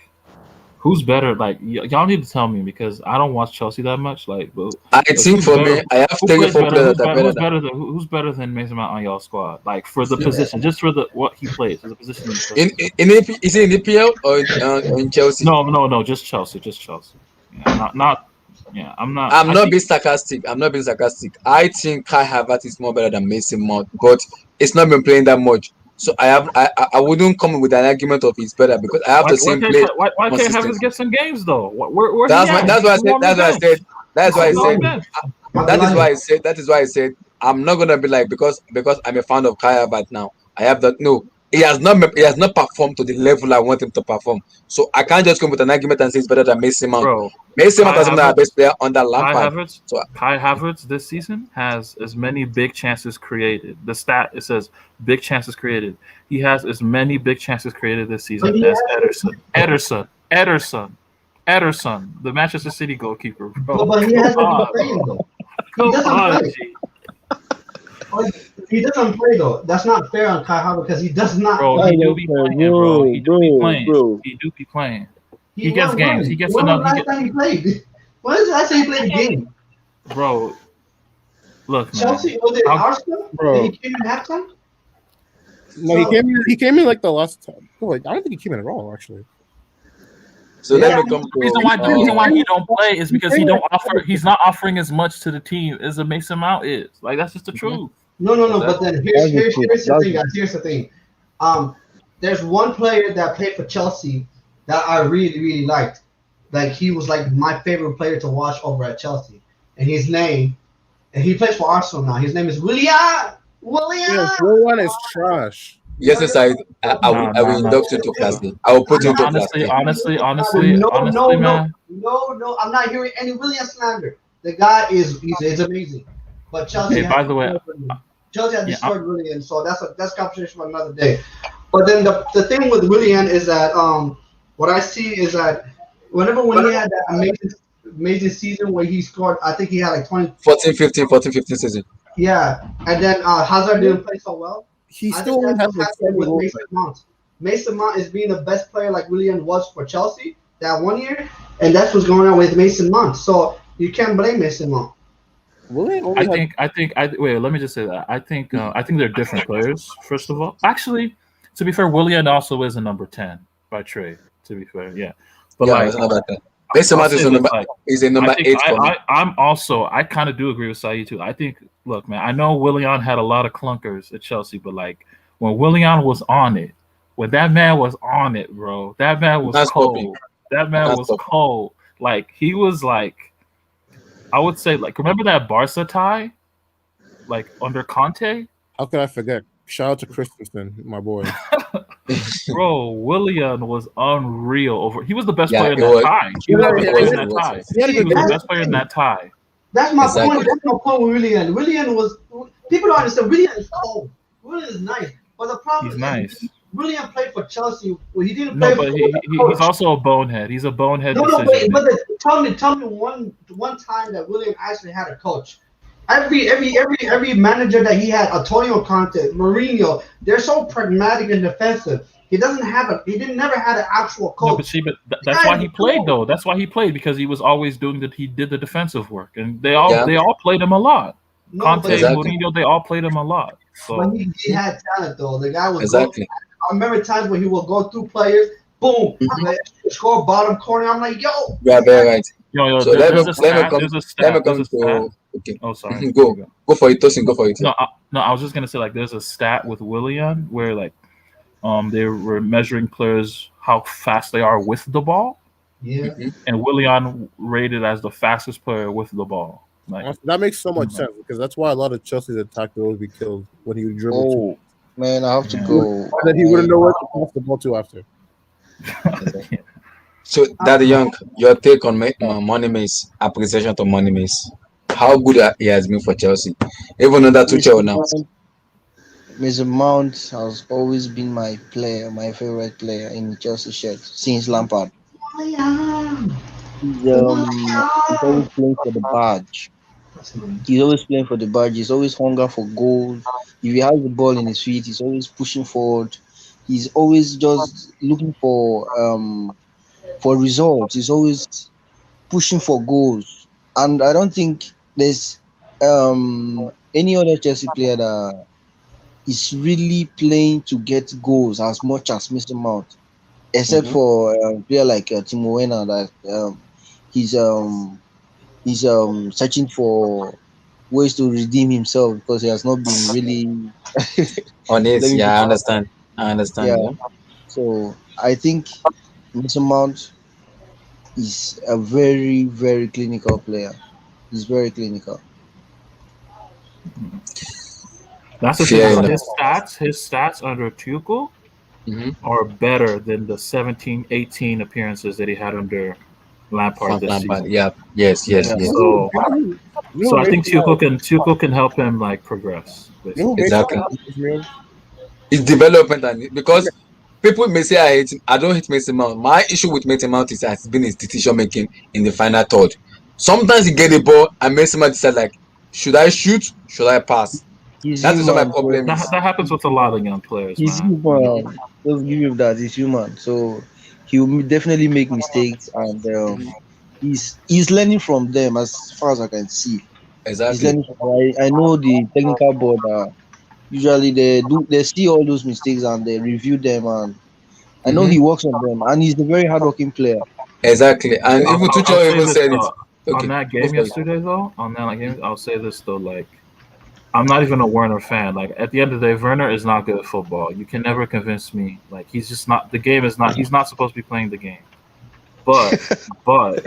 who's better? Like, y'all need to tell me because I don't watch Chelsea that much. Like, but I think for me, I have who 3 plays 4 better? players that are better than Who's better than Mason Mount on y'all squad? Like for the position, just for the what he plays, for the position he plays. Is it in EPL or in Chelsea? No, just Chelsea. Yeah, not. Yeah, I'm not. I'm not being sarcastic. I think Kai Havertz is more better than Mason Mount, but it's not been playing that much. So I wouldn't come with an argument of he's better because I have to see him play. Why can't Havertz get some games though? Where That's he at? why I said. That's why I said. That is why I said I'm not gonna be like because I'm a fan of Kai Havertz now. I have that. No, he has not performed to the level I want him to perform. So I can't just come with an argument and say it's better than Mason Mount. Bro, Mason Mount Kai has been our Havertz, best player under Kai Lampard. Havertz, So Kai Havertz this season has as many big chances created. The stat it says big chances created. He has as many big chances created this But season he as has, Ederson, the Manchester City goalkeeper. Bro, but he come hasn't been on, playing though. He come doesn't on, play. G. He doesn't play though. That's not fair on Kai Havertz because he does not Bro, play. he do be playing, bro. He do be playing. He do be playing. He gets games. He gets When was enough. the last time he played? When was the last time he played a game? Bro, look, man. Chelsea, was it Arsenal? Bro. Did he came in halftime? No, he came in like the last time. No, like, I don't think he came in at all, actually. so Yeah. let me come The reason why he don't play is because he he's not offering as much to the team as a Mason Mount is. Like that's just the truth. No. But then here's the thing, That's guys. Here's the thing. There's one player that played for Chelsea that I really, really liked. Like he was like my favorite player to watch over at Chelsea, and his name, and he plays for Arsenal now. His name is Willian. Yeah, 4-1 is trash. Yes, yes, I will induct you to class D. I will put you into class D. Honestly, No, man. no. I'm not hearing any Willian slander. The guy is amazing, but Chelsea. Hey, by the way, Chelsea has destroyed Willian, so that's conversation for another day. But then the thing with Willian is that what I see is that when he had that amazing season where he scored, I think he had like 20. 14-15 season. Yeah, and then Hazard didn't play so well. He I still think only that's has like what's happening 70 with goals. Mason Mount. Mason Mount is being the best player like Willian was for Chelsea that 1 year, and that's what's going on with Mason Mount. So you can't blame Mason Mount. Wait, let me just say that. I think they're different players, first of all. Actually, to be fair, Willian also is a number 10 by trade, to be fair. Yeah. But Yeah, it's not bad. Mason Mount is a number 8 for me. I kind of do agree with Saeed too. I think, look, man, I know Willian had a lot of clunkers at Chelsea, but like when Willian was on it, when that man was on it, bro, that man was cold. That man was cold. Like he was like, I would say, like, remember that Barca tie, like under Conte? How could I forget? Shout out to Christensen, my boy. Bro, Willian was unreal. He was the best player in that tie. He was the best player in that tie. That's my point. That's my point with Willian. Willian was. People don't understand. Willian is cold. Willian is nice, but the problem He's nice. Willian played for Chelsea. Well, he didn't No, play. but he's also a bonehead. He's a bonehead. No, but tell me one time that Willian actually had a coach. Every manager that he had, Antonio Conte, Mourinho, they're so pragmatic and defensive. He didn't never had an actual coach. No, but that's why he played though. That's why he played, because he was always he did the defensive work, and they all played him a lot. No, Conte, Mourinho, they all played him a lot. So. But he had talent though. The guy was exactly. I remember times when he would go through players, boom, score bottom corner. I'm like, yo. Yeah, very right. Yo, so let me come to. Okay. Oh, sorry. Go for it, Tosin. Go for it. No, I was just gonna say, like, there's a stat with Willian where like, they were measuring players how fast they are with the ball. Yeah. And Willian rated as the fastest player with the ball. Like, that makes so much sense, because that's why a lot of Chelsea's attack would always be killed when he would dribble. Man, I have to go. And then he wouldn't know where to pass the ball to after. So, Daddy Young, your take on Money Mase, appreciation to Money Mase. How good he has been for Chelsea, even under Tuchel now. Mason Mount has always been my favorite player in Chelsea shirt since Lampard. He's always playing for the badge. He's always hunger for goals. If he has the ball in his feet, he's always pushing forward. He's always just looking for results. He's always pushing for goals. And I don't think there's any other Chelsea player that is really playing to get goals as much as Mr. Mount, except for a player like Timo Werner, that he's searching for ways to redeem himself because he has not been really honest. Yeah, I understand. Yeah. So I think Mr. Mount is a very, very clinical player. He's very clinical. That's the thing. His stats under Tuchel Mm-hmm. are better than the 17-18 appearances that he had under Lampard Frank this Lampard. season. Yeah. Yes. Yes. Yeah. You Yes. know, So, you know, who- you know so who I think Mason Mount? Tuchel can help him like progress, You know who basically. Mason Exactly. Mount is, man? It's development, and because people may say I hate him. I don't hate Mason Mount. My issue with Mason Mount is has been his decision making in the final third. Sometimes he get the ball and Mason Mount decide like, should I shoot? Should I pass? He's That is what my human, problem bro. is. That happens with a lot of young players, He's man. You know. human. Just give him that. He's human. So he will definitely make mistakes, and he's learning from them as far as I can see. He's Exactly. learning from. I know the technical board. Usually they see all those mistakes and they review them, and I know Mm-hmm. he works on them, and he's a very hardworking player. Exactly. And even I'll Tuchel say even this said it. though. On Okay, that go game for it. yesterday, though, I'll say this though. Like, I'm not even a Werner fan. Like, at the end of the day, Werner is not good at football. You can never convince me. Like, he's just not. The game is not. He's not supposed to be playing the game. But, but,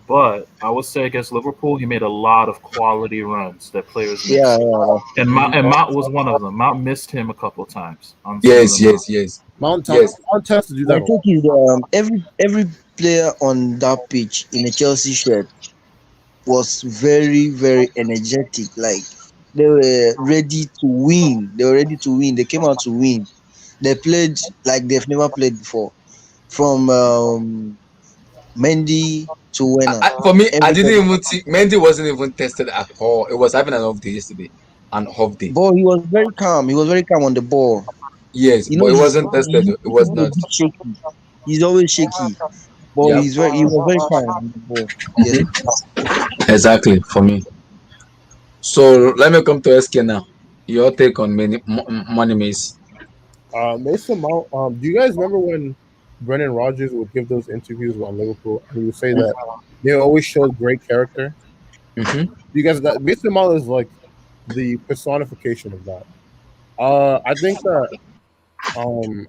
but I would say against Liverpool, he made a lot of quality runs that players Yeah, missed. yeah. Mm-hmm. And Mount was one of them. Mount missed him a couple times on some of Yes, them runs. yes, yes, Mount yes. tends to do My that. take is every player on that pitch in a Chelsea shirt was very very energetic. Like they were ready to win. They were ready to win. They came out to win. They played like they've never played before. From Mendy to Werner, For me, I everybody. didn't even think Mendy wasn't even tested at all. It was having an off day yesterday, an off day. But he was very calm. He was very calm on the ball. Yes, You but know, it he's wasn't tested. he It used to was be a not. bit shaky. He's always shaky, but Yep. he was very calm on the ball. Yes. Hmm. Exactly for me. So let me come to SK now. Your take on Money Maze. Mason Mount. Do you guys remember when Brendan Rodgers would give those interviews on Liverpool and he would say that they always showed great character? Mm-hmm. You guys, that Mason Mount is like the personification of that. I think that um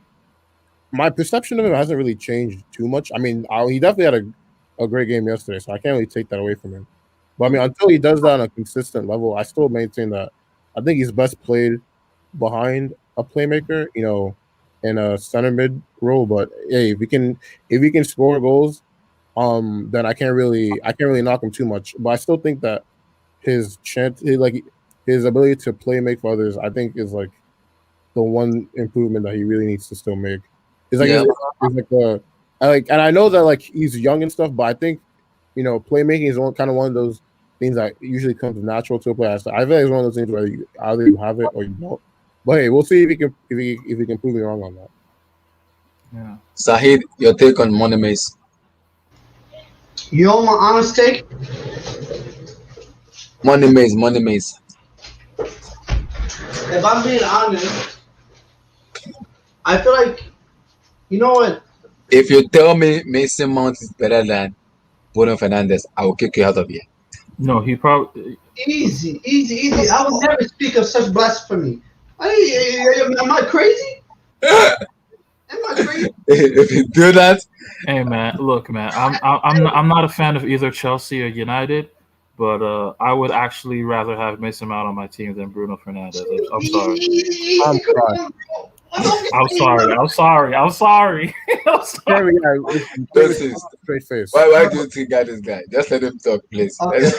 my perception of him hasn't really changed too much. I mean, he definitely had a great game yesterday, so I can't really take that away from him. But I mean, until he does that on a consistent level, I still maintain that I think he's best played behind a playmaker, in a center mid role. But hey, if he can score goals, then I can't really knock him too much. But I still think that his ability to play make for others, I think is like the one improvement that he really needs to still make. It's like Yeah. it's like and I know that like he's young and stuff, but I think playmaking is kind of one of those things that usually comes natural to a player. So I feel like it's one of those things where either you have it or you don't. But hey, we'll see if he can prove me wrong on that. Yeah. Sahid, your take on Money Maze. You know my honest take? Money Maze, Money Maze. If I'm being honest, I feel like you know what? If you tell me Mason Mount is better than Bruno Fernandez, I will kick you out of here. No, he probably. Easy, easy, easy. I would never speak of such blasphemy. Am I crazy? Am I crazy? If you do that, Hey man, look man, I'm not a fan of either Chelsea or United, but I would actually rather have Mason Mount on my team than Bruno Fernandez. I'm sorry. I'm Easy, come sorry. on, bro. What are I'm we saying, sorry. man? I'm sorry. I'm sorry. I'm sorry. Jerry, yeah, listen, this is straight face. why do you think I this guy? Just let him talk, please. Okay,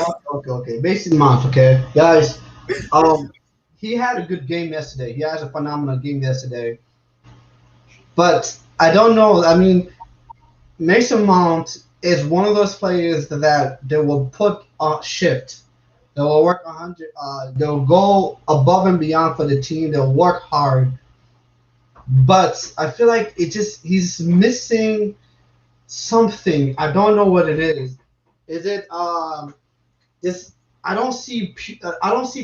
okay. Mason Mount, okay, guys. He had a good game yesterday. He has a phenomenal game yesterday. But I don't know. I mean, Mason Mount is one of those players that they will put on shift. They will work 100. They'll go above and beyond for the team. They'll work hard. But I feel like he's missing something. I don't know what it is. Is it this? I don't see.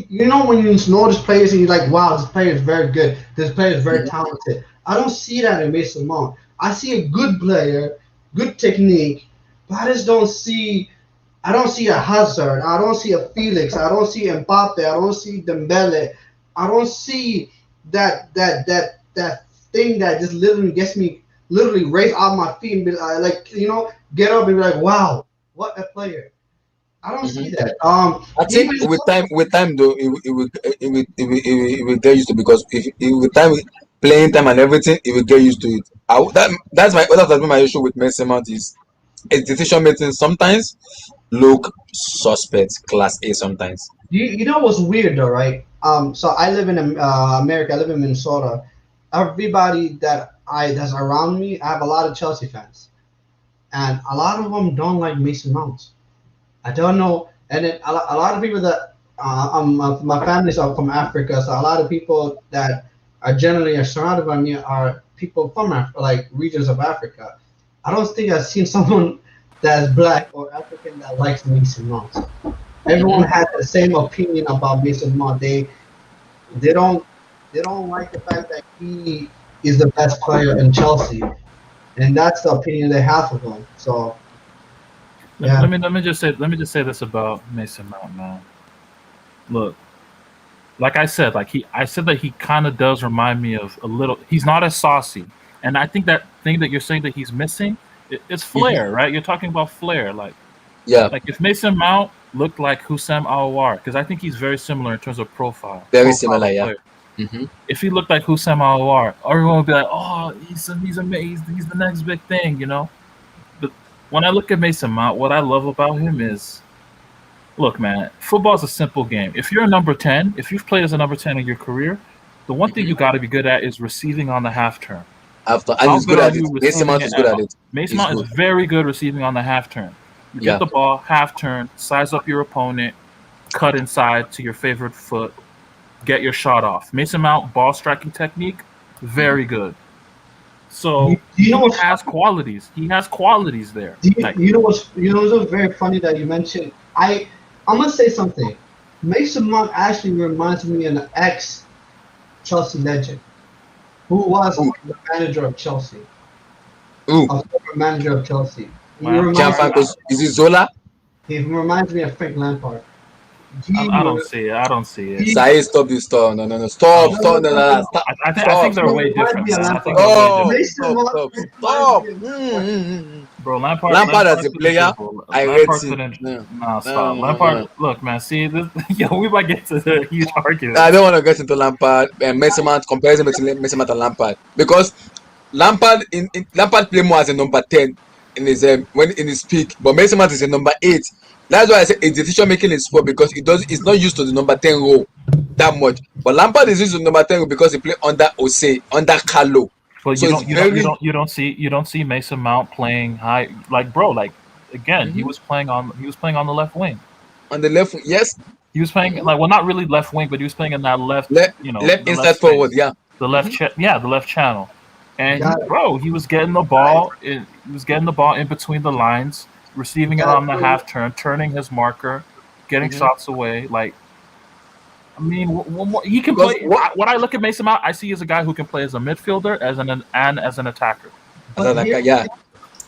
You know when you know this players and you're like, wow, this player is very good. This player is very talented. I don't see that in Mason Mount. I see a good player, good technique, but I just don't see. I don't see a Hazard. I don't see a Felix. I don't see Mbappe. I don't see Dembele. I don't see that thing that just literally gets me literally raise out my feet and be get up and be like, wow, what a player. I don't see Mhm. that. I think Even with time though, it will get used to because if with time playing time and everything, he will get used to it. That's been my issue with Mason Mount is his decision making sometimes look suspect, class A sometimes. You know what's weird though, right? So I live in America. I live in Minnesota. Everybody that's around me, I have a lot of Chelsea fans, and a lot of them don't like Mason Mount. I don't know. And then a lot of people that my family's are from Africa, so a lot of people that are generally surrounded by me are people from like regions of Africa. I don't think I've seen someone that's black or African that likes Mason Mount. Everyone has the same opinion about Mason Mount. They don't like the fact that he is the best player in Chelsea, and that's the opinion they have of him. So. Yeah. Let me just say this about Mason Mount, man. Look, like I said, I said that he kind of does remind me of a little. He's not as saucy, and I think that thing that you're saying that he's missing, it's flair, right? You're talking about flair, like if Mason Mount looked like Houssem Aouar, because I think he's very similar in terms of profile. Very similar, yeah. If he looked like Houssem Aouar, everyone would be like, "Oh, he's amazing. He's the next big thing," you know. When I look at Mason Mount, what I love about him is, look, man, football is a simple game. If you're a number 10, if you've played as a number 10 in your career, the one thing you got to be good at is receiving on the half turn. And he's good at it. Mason Mount is good at it. Mason Mount is very good receiving on the half turn. You get the ball, half turn, size up your opponent, cut inside to your favorite foot, get your shot off. Mason Mount, ball striking technique, very good. So he has qualities. He has qualities there. You know what's very funny that you mentioned. I'm gonna say something. Mason Mount actually reminds me of an ex Chelsea legend who was the manager of Chelsea. A former manager of Chelsea. Is it Zola? He reminds me of Frank Lampard. I don't see it. Saeed, stop this stuff. No. Stop. Stop. I think they're way different. Stop. Bro, Lampard as a player, I rate him. Stop. Lampard, look, man, see, this, we might get to the huge argument. I don't want to get into Lampard and Mason Mount, comparison between Mason Mount and Lampard. Because Lampard play more as a number 10 in his peak, but Mason Mount is a number 8. That's why I say his decision making is poor because it's not used to the number 10 role that much. But Lampard is used to the number 10 role because he play under Ose, under Carlo. But so you don't see Mason Mount playing high, like, bro, like, again, he was playing on the left wing. On the left, yes. He was playing not really left wing, but he was playing in that left inside forward, yeah. The left the left channel. And he was getting the ball in between the lines, receiving it on the half turn, turning his marker, getting shots away. Like, I mean, he can play. When I look at Mason Mount, I see as a guy who can play as a midfielder, as an attacker. The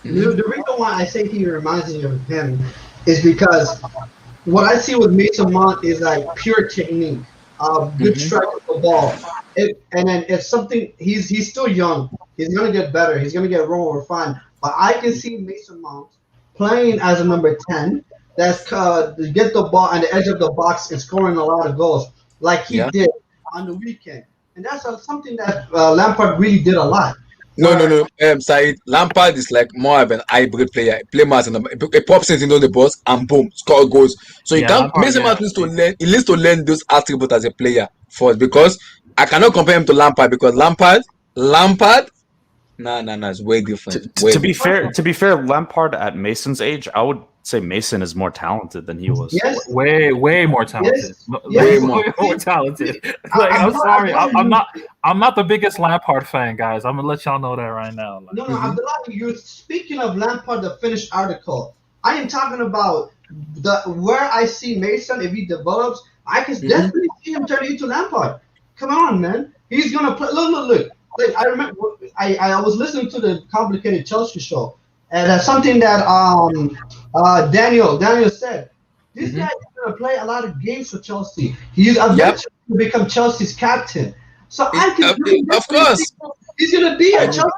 reason why I say he reminds me of him is because what I see with Mason Mount is like pure technique, good strike of the ball, and then it's something. He's still young. He's gonna get better. He's gonna get more refined. But I can see Mason Mount playing as a number 10 that's to get the ball on the edge of the box and scoring a lot of goals like he did on the weekend. And that's something that Lampard really did a lot. No. Saeed, Lampard is like more of an hybrid player. Play more as a pops into the box and boom, score goals. So you can't. Mason Mount needs to learn. He needs to learn those attributes as a player first because I cannot compare him to Lampard because Lampard. No, it's way different. To be fair, Lampard at Mason's age, I would say Mason is more talented than he was. Yes. Way more talented. Yes. Way more talented. Like, I'm sorry, I'm not the biggest Lampard fan, guys. I'm gonna let y'all know that right now. Like, No, Abdullah, you're speaking of Lampard, the finished article. I am talking about where I see Mason. If he develops, I can definitely see him turning into Lampard. Come on, man. He's gonna play. Look. Like, I remember I was listening to the Complicated Chelsea show, and that's something that Daniel said. This guy is gonna play a lot of games for Chelsea. He's eventually to become Chelsea's captain. So I can of course he's gonna be a Chelsea.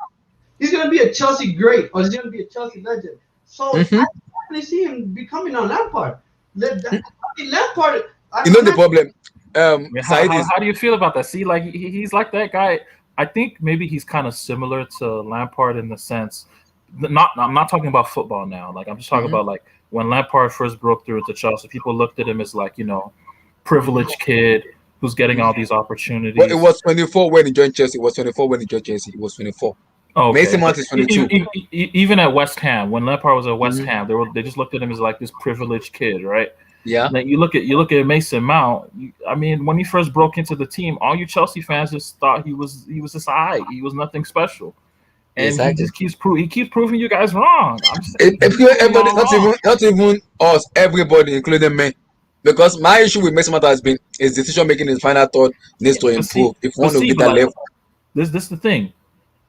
He's gonna be a Chelsea great, or he's gonna be a Chelsea legend. So I definitely see him becoming on Lampard. Lampard. You know the problem. how do you feel about that? See, like he's like that guy. I think maybe he's kind of similar to Lampard in the sense. I'm not talking about football now. Like I'm just talking about like when Lampard first broke through into Chelsea, people looked at him as like privileged kid who's getting all these opportunities. But it was 24 when he joined Chelsea. It was 24 when he joined Chelsea. It was 24. Okay. Mason Mount is 22. Even at West Ham, when Lampard was at West Ham, they just looked at him as like this privileged kid, right? Yeah. Like you look at Mason Mount. I mean, when he first broke into the team, all you Chelsea fans just thought he was just alright. He was nothing special, and he just keeps proving you guys wrong. Not even us, everybody, including me. Because my issue with Mason Mount has been his decision making in final third needs to improve. If you want to get that level, this is the thing.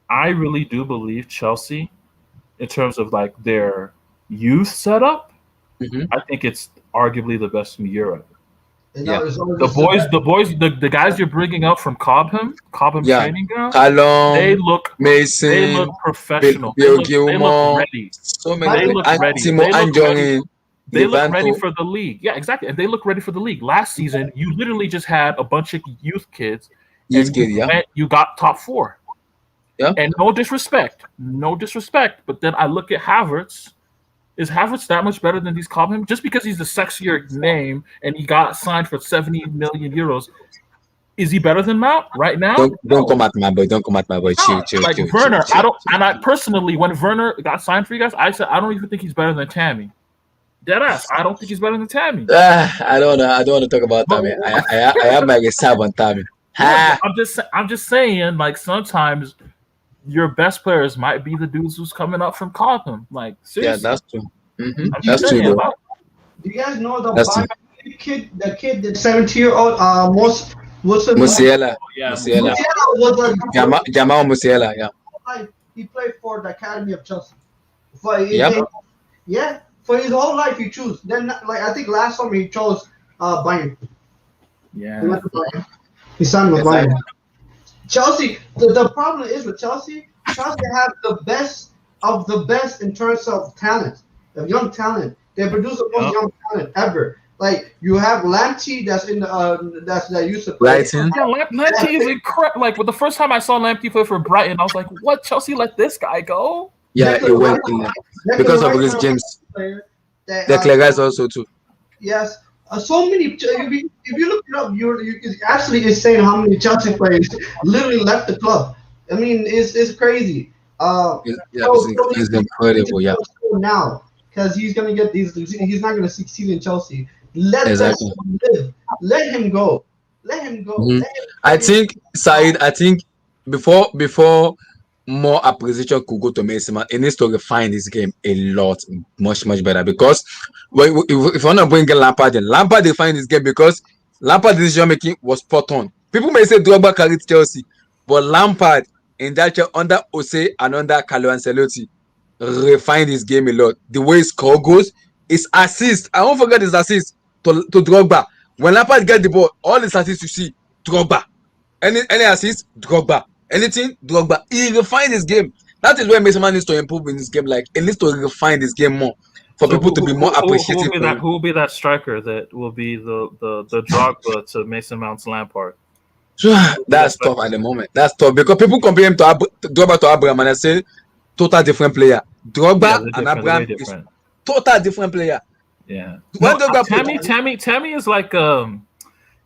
I really do believe Chelsea, in terms of like their youth setup, I think it's arguably the best in Europe. Yeah. The guys you're bringing up from Cobham training ground, Callum, they look professional. They look ready. So many. They look ready. They look ready for the league. Yeah, exactly. And they look ready for the league. Last season, you literally just had a bunch of youth kids. You got top 4. Yeah. And no disrespect, but then I look at Havertz. Is Havertz that much better than these Cobham? Just because he's the sexier name and he got signed for 70 million euros, is he better than Mount right now? Don't come at my boy. Don't come at my boy. Chill. Like Werner, I personally, when Werner got signed for you guys, I said I don't even think he's better than Tammy. Deadass, I don't think he's better than Tammy. I don't know. I don't want to talk about Tammy. I have my reserve on Tammy. I'm just saying, like sometimes your best players might be the dudes who's coming up from Cobham. Like seriously. Yeah, that's true. That's true. Do you guys know the kid, the 17-year-old Musiala? Yeah, Musiala. Jamal Musiala. Yeah. He played for the academy of Chelsea. For his whole life he chose. Then I think last summer he chose Bayern. Yeah. He signed with Bayern. Chelsea, the problem is with Chelsea have the best of the best in terms of talent, of young talent. They produce the most young talent ever. Like you have Lamptey that's in the that used to play. Brighton. Yeah, Lamptey is incredible. Like the first time I saw Lamptey play for Brighton, I was like, "What? Chelsea let this guy go?" Yeah, it went because of Rhys James. The guys also too. Yes. So many. If you look it up, it's actually insane how many Chelsea players literally left the club. I mean, it's crazy. It's incredible. Yeah. Now, because he's gonna get these. He's not gonna succeed in Chelsea. Let him live. Let him go. I think Said. I think before more appreciation could go to Mason, he needs to refine his game a lot, much better. Because if you want to bring in Lampard refined his game because Lampard's decision making was spot on. People may say Drogba carried Chelsea, but Lampard in that year under Jose and under Carlo Ancelotti refined his game a lot. The way his score goes, his assist. I won't forget his assist to Drogba. When Lampard get the ball, all his assists you see Drogba. Any assist, Drogba. Anything, Drogba. He refined his game. That is where Mason Mount needs to improve in his game. Like, he needs to refine his game more for people to be more appreciative. Who will be that striker that will be the Drogba to Mason Mount's Lampard? That's tough at the moment. That's tough because people compare him to Drogba to Abraham and I say total different player. Drogba and Abraham is total different player. Yeah. Tammy is like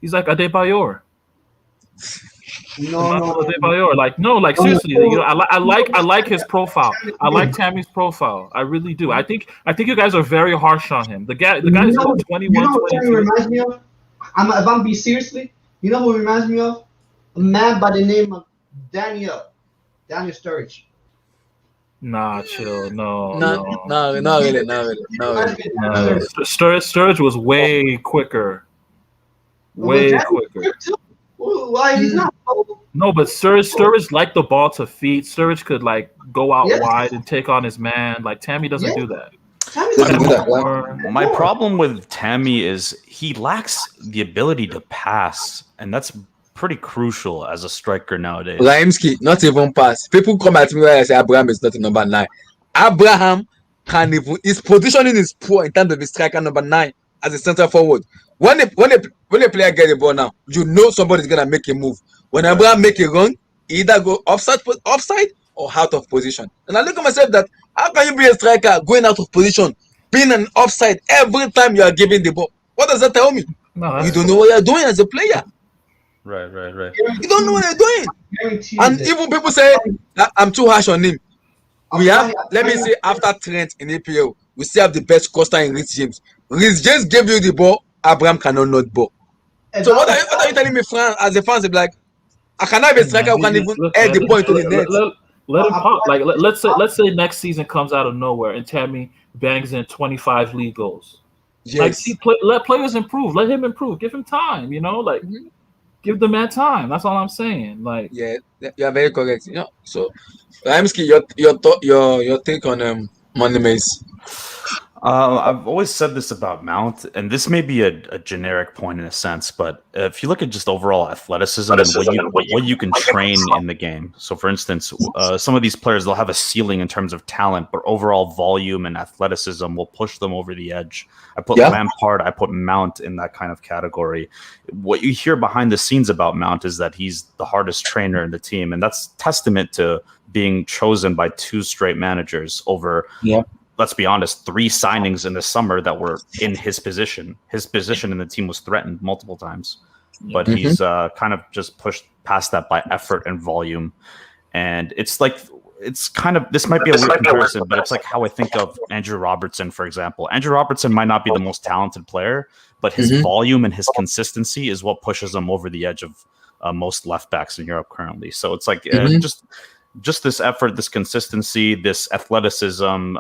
he's like Adebayor. Like seriously, I like his profile. I like Tammy's profile. I really do. I think you guys are very harsh on him. The guy is 21, 22. Reminds me of? If I'm being seriously, you know who reminds me of? A man by the name of Daniel Sturridge. Nah, chill. No, not really. Sturridge was way quicker. Way quicker. Why he's not? No, but Sturridge liked the ball to feet. Sturridge could like go out wide and take on his man. Like Tammy doesn't do that. My problem with Tammy is he lacks the ability to pass, and that's pretty crucial as a striker nowadays. Raimski, not even pass. People come at me when I say Abraham is not a number 9. Abraham can even his positioning is poor in terms of his striker number 9 as a center forward. When a player get the ball now, you know somebody's gonna make a move. When Abraham make a run, either go offside or out of position. And I look at myself that how can you be a striker going out of position, being an offside every time you are giving the ball? What does that tell me? No, You don't know what you're doing as a player. Right. You don't know what you're doing. Guarantee And that- even people say that I'm too harsh on him. We have, let me say, after Trent in APL, we still have the best Costa in Rich James. Rich James gave you the ball, Abraham cannot not ball. So what are you telling me, as a fan? Be like, I cannot be a striker who can even head the ball into the net. Let him pop. Like let's say next season comes out of nowhere and Tammy bangs in 25 league goals. Yes. Like, let players improve. Let him improve. Give him time. Like give the man time. That's all I'm saying. Like, yeah, you are very correct. So Ramsky, your take on Money Mase. I've always said this about Mount, and this may be a generic point in a sense, but if you look at just overall athleticism and what you can train in the game. So, for instance, some of these players, they'll have a ceiling in terms of talent, but overall volume and athleticism will push them over the edge. I put Lampard, I put Mount in that kind of category. What you hear behind the scenes about Mount is that he's the hardest trainer in the team, and that's testament to being chosen by 2 straight managers over let's be honest, 3 signings in the summer that were in his position. His position in the team was threatened multiple times, but he's kind of just pushed past that by effort and volume. And it's kind of, this might be a weird comparison, but it's like how I think of Andrew Robertson, for example. Andrew Robertson might not be the most talented player, but his volume and his consistency is what pushes him over the edge of most left backs in Europe currently. So it's like just this effort, this consistency, this athleticism.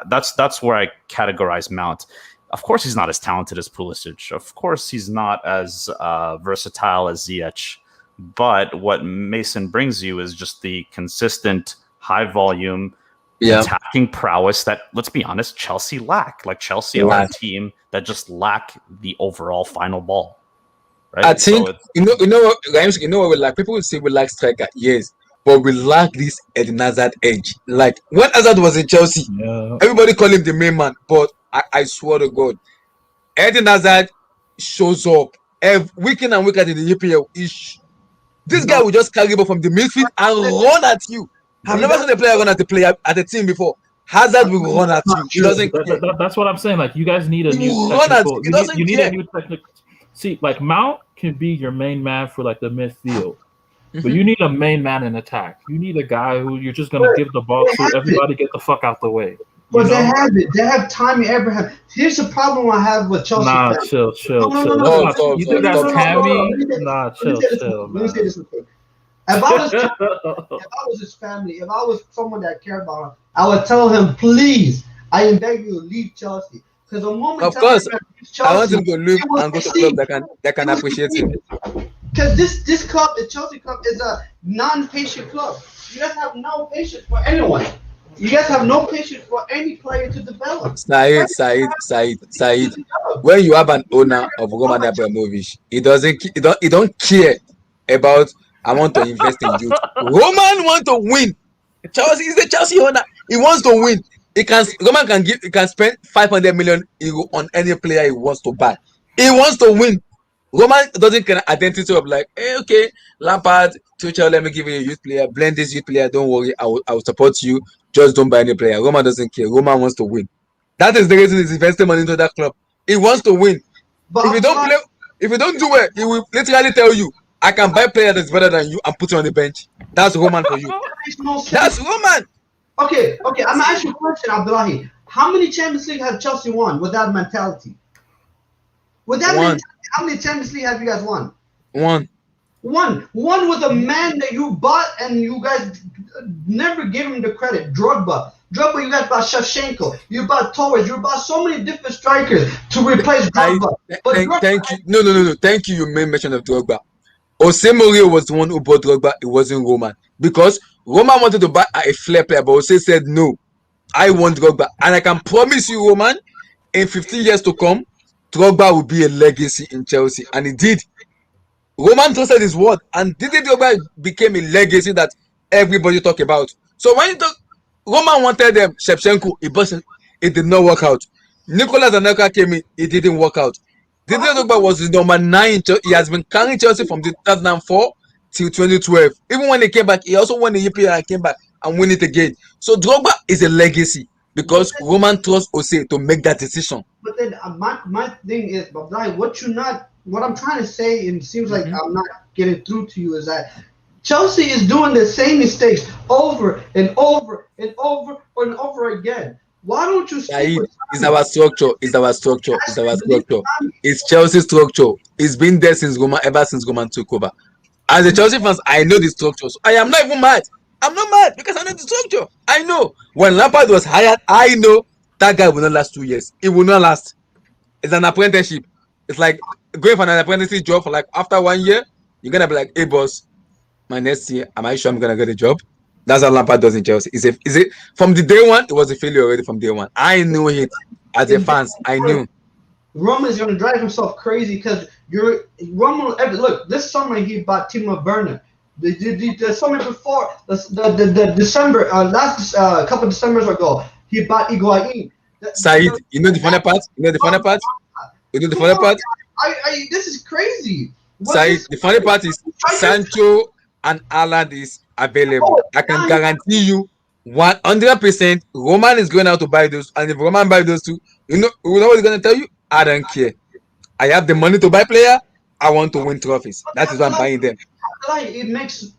That's where I categorize Mount. Of course, he's not as talented as Pulisic. Of course, he's not as versatile as Ziyech. But what Mason brings you is just the consistent, high volume, attacking prowess that, let's be honest, Chelsea lack. Like, Chelsea are a team that just lack the overall final ball. Right? I think you know what we lack. People will say we lack striker, yes, but we lack this Eden Hazard edge. Like when Hazard was in Chelsea, everybody call him the main man, but I swear to God, Eden Hazard shows up week in and week out in the EPL. This guy will just carry the ball from the midfield and run at you. I've never seen a player run at a team before. Hazard will run at you. He doesn't care. That's what I'm saying. Like, you guys need a new technical. You need a new technical. See, like, Mount can be your main man for like the midfield, but you need a main man in attack. You need a guy who you're just gonna give the ball to. Everybody get the fuck out the way. But they have it. They have Tammy Abraham. Here's the problem I have with Chelsea. Nah, chill. No. You think that's Tammy? Nah, chill. Let me say this real quick. If I was his family, if I was someone that cared about him, I would tell him, please, I beg you to leave Chelsea. Because the moment of course, Chelsea, I want him to leave and go to a club that can appreciate him. Because this club, the Chelsea club, is a non-patient club. You guys have no patience for anyone. You guys have no patience for any player to develop. Said. When you have an owner of Roman Abramovich, he don't care about I want to invest in you. Roman want to win. Chelsea is the Chelsea owner. He wants to win. He can spend 500 million euro on any player he wants to buy. He wants to win. Roman doesn't care identity of like, hey, okay, Lampard, Tuchel, let me give you a youth player, blend this youth player, don't worry, I will support you, just don't buy any player. Roman doesn't care. Roman wants to win. That is the reason he's investing money into that club. He wants to win. But if you don't do it, he will literally tell you, I can buy a player that's better than you and put you on the bench. That's Roman for you. That's Roman. Okay. I'm gonna ask you a question, Abdullahi. How many Champions League have Chelsea won with that mentality? With that mentality, how many Champions League have you guys won? One with a man that you bought and you guys never gave him the credit. Drogba, you guys bought Shevchenko. You bought Torres. You bought so many different strikers to replace Drogba. Thank you. No. Thank you. You made mention of Drogba. Jose Mourinho was the one who bought Drogba. It wasn't Roman. Because Roman wanted to buy a flair player, but Jose said, no, I want Drogba. And I can promise you, Roman, in 15 years to come, Drogba will be a legacy in Chelsea. And he did. Roman trusted his word. And Didier Drogba became a legacy that everybody talk about. So when you talk, Roman wanted them, Shevchenko, it did not work out. Nicolas Anelka came in, it didn't work out. Didier Drogba was the number 9. He has been carrying Chelsea from 2004 till 2012. Even when he came back, he also won the EPL and came back and win it again. So Drogba is a legacy because Roman trusts Jose to make that decision. But then my thing is, but like, what I'm trying to say, and it seems like I'm not getting through to you, is that Chelsea is doing the same mistakes over and over and over and over again. Why don't you stick with It's our structure. It's our structure. It's our structure. It's Chelsea's structure. It's been there since Roman, ever since Roman took over. As a Chelsea fans, I know the structure. So I am not even mad. I'm not mad because I know the structure. I know when Lampard was hired, I know that guy will not last 2 years. It will not last. It's an apprenticeship. It's like going for an apprenticeship job for like after 1 year, you're gonna be like, hey boss, my next year, am I sure I'm gonna get a job? That's how Lampard does in Chelsea. Is it from the day one? It was a failure already from day one. I knew it as a fans. I knew. Roman's going to drive himself crazy because Roman. Look, this summer he bought Timo Werner. The summer before, the December, last couple of Decembers ago, he bought Higuain. Said, you know the funny part? You know the funny part? You know the funny part? This is crazy. Said, the funny part is Sancho and Haaland is available. I can guarantee you 100% Roman is going out to buy those. And if Roman buy those two, you know what he's going to tell you? I don't care. I have the money to buy player. I want to win trophies. That is why I'm buying them. Like it makes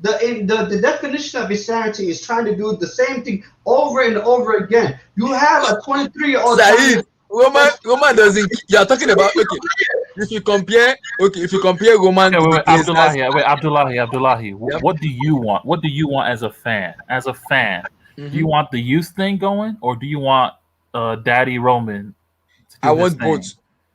the definition of insanity is trying to do the same thing over and over again. You have a 23-year-old. Roman doesn't. You are talking about If you compare Roman to the Abdullahi. Yep. What do you want? What do you want as a fan? Do you want the youth thing going, or do you want Daddy Roman? I want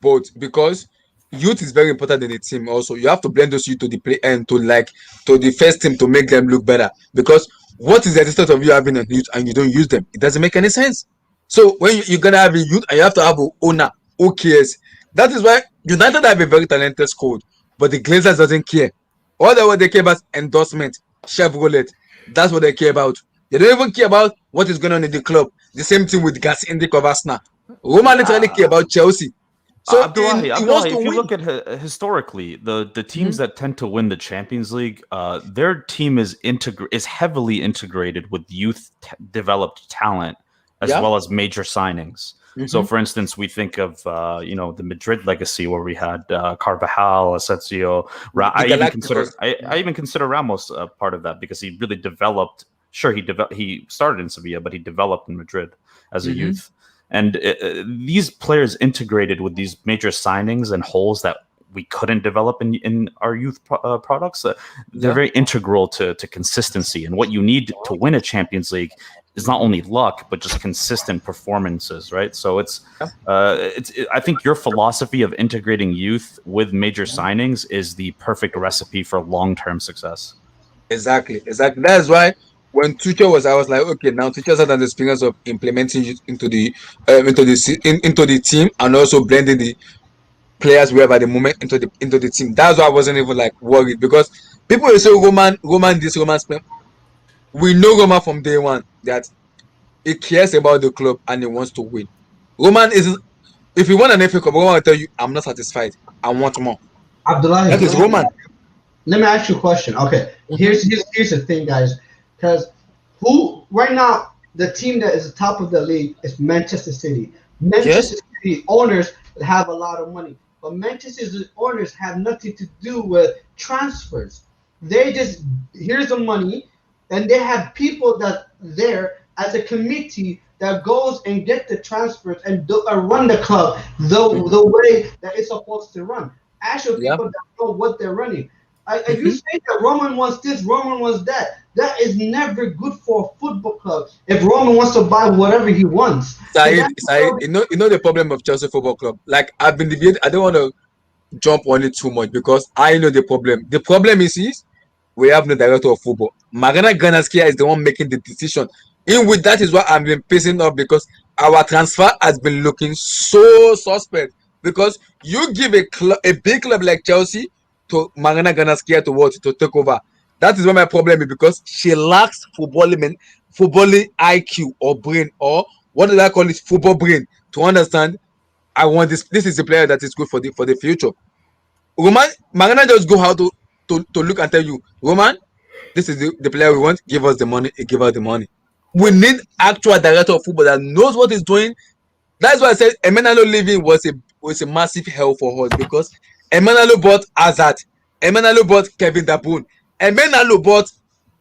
both because youth is very important in the team. Also, you have to blend those youth to the play and to the first team to make them look better. Because what is the distance of you having a youth and you don't use them? It doesn't make any sense. So when you're gonna have a youth and you have to have an owner who cares. That is why United have a very talented squad, but the Glazers doesn't care. All what they care about is endorsement, Chevrolet. That's what they care about. They don't even care about what is going on in the club. The same thing with Gas Indic of Arsenal. Roman literally care about Chelsea. So Abdullahi, if you look at historically, the teams that tend to win the Champions League, their team is heavily integrated with youth developed talent as well as major signings. So, for instance, we think of the Madrid legacy where we had Carvajal, Asensio. I even consider Ramos a part of that because he really developed. Sure, he started in Sevilla, but he developed in Madrid as a youth. And these players integrated with these major signings and holes that we couldn't develop in our youth products. They're very integral to consistency. And what you need to win a Champions League is not only luck, but just consistent performances, right? So I think your philosophy of integrating youth with major signings is the perfect recipe for long-term success. Exactly. That's why when Tuchel I was like, okay, now Tuchel had an experience of implementing it into the team and also blending the players we have at the moment into the team. That's why I wasn't even like worried because people will say Roman this, Roman spend. We know Roman from day one that he cares about the club and he wants to win. Roman is, if you want an FA Cup, Roman will tell you, I'm not satisfied. I want more. Abdullahi, that is Roman. Let me ask you a question. Okay, here's the thing, guys. Because who right now the team that is the top of the league is Manchester City. Manchester City owners have a lot of money, but Manchester City owners have nothing to do with transfers. They just here's the money. And they have people that there as a committee that goes and get the transfers and run the club the way that it's supposed to run. Actual people that know what they're running. If you say that Roman wants this, Roman wants that, that is never good for a football club. If Roman wants to buy whatever he wants. Said, you know the problem of Chelsea Football Club. Like I've been debating, I don't want to jump on it too much because I know the problem. The problem is we have no director of football. Marina Granaskia is the one making the decision. In with that is why I've been pissing off because our transfer has been looking so suspect. Because you give a big club like Chelsea to Marina Granaskia to take over. That is why my problem is because she lacks footballing IQ or brain or what do I call it? Football brain to understand. I want this. This is a player that is good for the future. Marina just go how to to look and tell you, Roman, this is the player we want. Give us the money. Give us the money. We need actual director of football that knows what he's doing. That's why I said Emenalo leaving was a massive help for us because Emenalo bought Hazard, Emenalo bought Kevin De Bruyne, Emenalo bought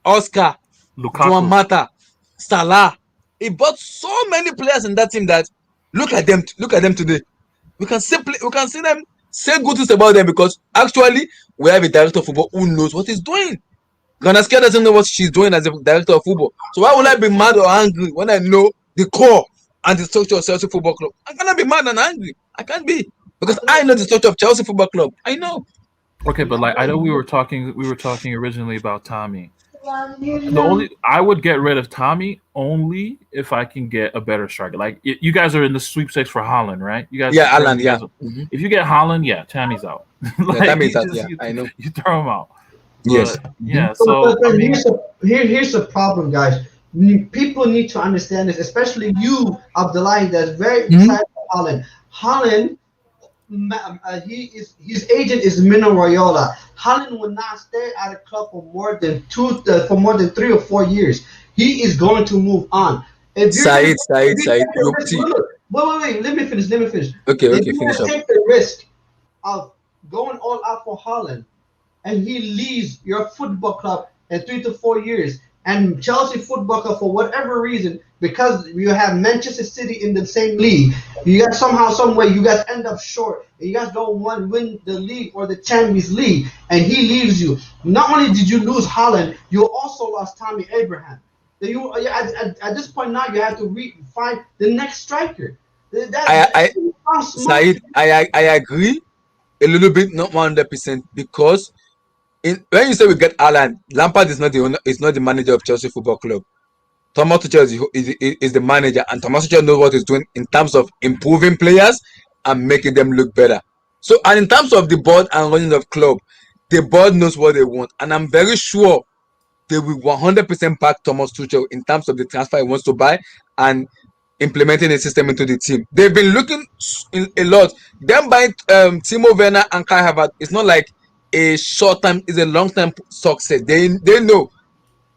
Oscar, Juan Lukaku. Mata, Salah. He bought so many players in that team that look at them today. We can see them say good things about them because actually we have a director of football who knows what he's doing. Ganaska doesn't know what she's doing as a director of football. So why would I be mad or angry when I know the core and the structure of Chelsea Football Club? I cannot be mad and angry. I can't be because I know the structure of Chelsea Football Club. I know. Okay, but like I know we were talking originally about Tommy. I would get rid of Tommy only if I can get a better striker. Like you guys are in the sweepstakes for Holland, right? You guys, yeah, Alan, yeah. Mm-hmm. If you get Holland, yeah, Tommy's out. Like, yeah, Tommy's out. Yeah, I know. You throw him out. Yes. But, yeah. So I mean, here's the problem, guys. People need to understand this, especially you, Abdullahi, that's very excited about Holland. Holland. His agent is Mino Raiola. Holland will not stay at a club for more than 3 or 4 years. He is going to move on. Said. Wait. Let me finish. Okay, if you finish up. Take the risk of going all out for Holland, and he leaves your football club in 3 to 4 years, and Chelsea Football Club, for whatever reason, because you have Manchester City in the same league, you guys somehow, some way, you guys end up short, and you guys don't win the league or the Champions League, and he leaves you. Not only did you lose Holland, you also lost Tammy Abraham. At this point now, you have to find the next striker. Said, I agree a little bit, not 100%, because when you say we get Alan, Lampard is not the owner, is not the manager of Chelsea Football Club. Thomas Tuchel is the manager, and Thomas Tuchel knows what he's doing in terms of improving players and making them look better. So, and in terms of the board and running of club, the board knows what they want, and I'm very sure they will 100% back Thomas Tuchel in terms of the transfer he wants to buy and implementing a system into the team. They've been looking a lot. Them buying Timo Werner and Kai Havertz, it's not like a short time, it's a long time success. They know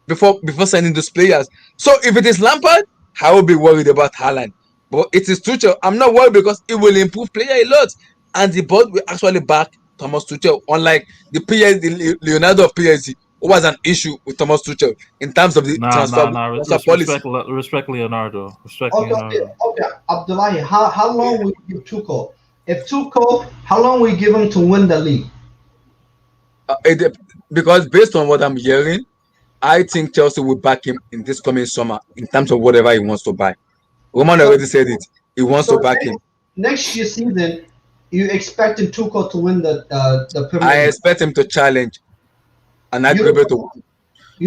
before signing those players. So if it is Lampard, I will be worried about Haaland. But it is Tuchel. I'm not worried because it will improve player a lot, and the board will actually back Thomas Tuchel. Unlike the Leonardo of PSG, who was an issue with Thomas Tuchel in terms of the transfer policy. Respect Leonardo. Okay, Abdullahi, how long will you give Tuchel? How long will you give him to win the league? Because based on what I'm hearing, I think Chelsea will back him in this coming summer in terms of whatever he wants to buy. Roman already said it. He wants to back him. Next year's season, you expecting Tuchel to win the Premier League? I expect him to challenge, and I'd be able to.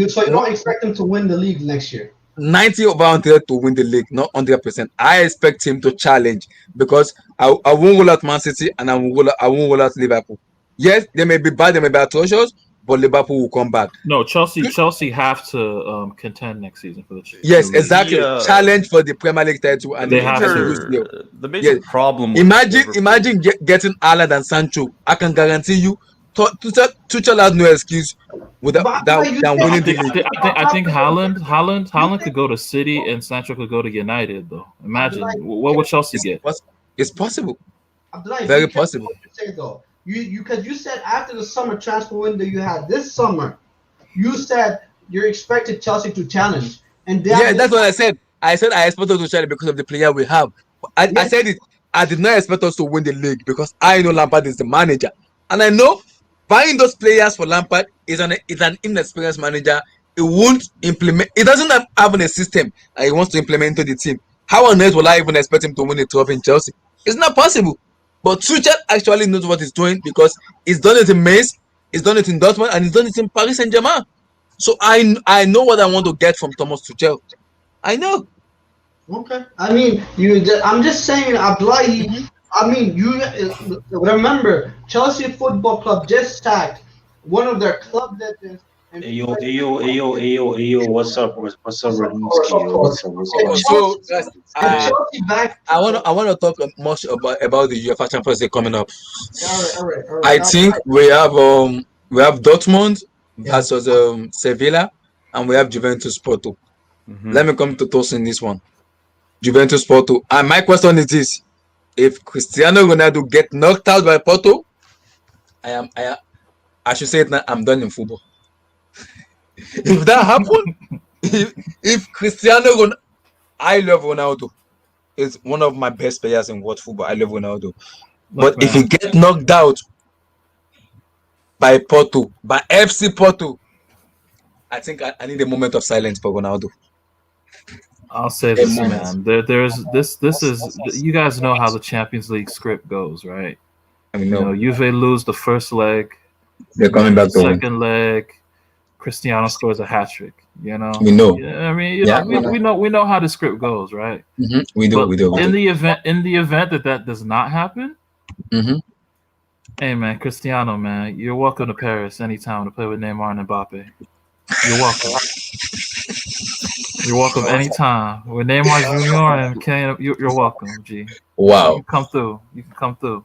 So you don't expect him to win the league next year? 90 over 100 to win the league, not 100%. I expect him to challenge because I won't roll out Man City and I won't roll out Liverpool. Yes, they may be bad, they may be atrocious, but Liverpool will come back. No, Chelsea have to contend next season for the Champions. Yes, exactly. Challenge for the Premier League title, and they have to. The major problem. Imagine getting Haaland and Sancho. I can guarantee you, Tuchel has no excuse without winning the league. I think Haaland could go to City and Sancho could go to United. Though, imagine what would Chelsea get? It's possible. Very possible. Because you said after the summer transfer window you had this summer, you said you're expecting Chelsea to challenge, and that's what I said. I said I expect us to challenge because of the player we have. I said it. I did not expect us to win the league because I know Lampard is the manager, and I know buying those players for Lampard is an inexperienced manager. He won't implement. He doesn't have a system that he wants to implement into the team. How on earth will I even expect him to win a trophy in Chelsea? It's not possible. But Tuchel actually knows what he's doing because he's done it in Mase, he's done it in Dortmund, and he's done it in Paris Saint-Germain. So I know what I want to get from Thomas Tuchel. I know. Okay. I mean, I'm just saying, Abdullahi. I mean, you remember Chelsea Football Club just sacked one of their club legends. Yo, what's up, Radinski? So I want to talk much about the UEFA Champions League coming up. All right. I think we have We have Dortmund versus Sevilla, and we have Juventus Porto. Let me come to toss in this one. Juventus Porto. And my question is this: if Cristiano Ronaldo get knocked out by Porto, I should say it now, I'm done in football. If that happens, if Cristiano Ronaldo, I love Ronaldo. He's one of my best players in world football. I love Ronaldo. But if he get knocked out by Porto, by FC Porto, I think I need a moment of silence for Ronaldo. I'll say this, man. There's this. This is, you guys know how the Champions League script goes, right? I mean, no. Juve lose the first leg. They're coming back to second leg. Cristiano scores a hat trick. We know. Yeah, I mean, we know how the script goes, right? Mm-hmm. We do. In the event that does not happen, hey man, Cristiano, man, you're welcome to Paris anytime to play with Neymar and Mbappe. You're welcome. You're welcome anytime. With Neymar Jr. and Kane, you're welcome, G. Wow. You can come through.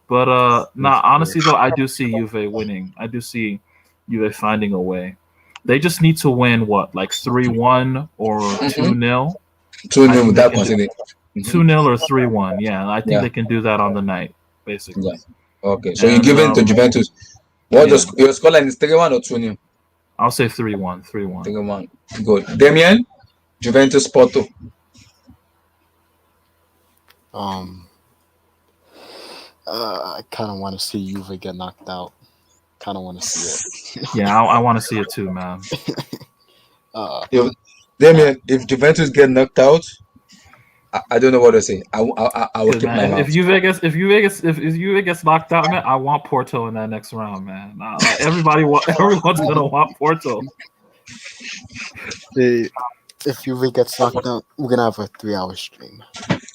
But honestly though, I do see Juve winning. I do see Juve finding a way. They just need to win what, like 3-1 or 2-0? 2-0 without conceding. 2-0 or 3-1. Yeah, I think they can do that on the night, basically. Yeah. Okay, so you give it to Juventus. What your scoreline is 3-1 or 2-0? I'll say 3-1. 3-1. Good. Damien, Juventus Porto. I kind of want to see Juve get knocked out. Kind of want to see it. Yeah, I want to see it too, man. Damien, if Juventus get knocked out, I don't know what to say. I will keep my mouth. If Juve gets knocked out, man, I want Porto in that next round, man. Everyone's gonna want Porto. If Juve gets knocked out, we're gonna have a 3-hour stream.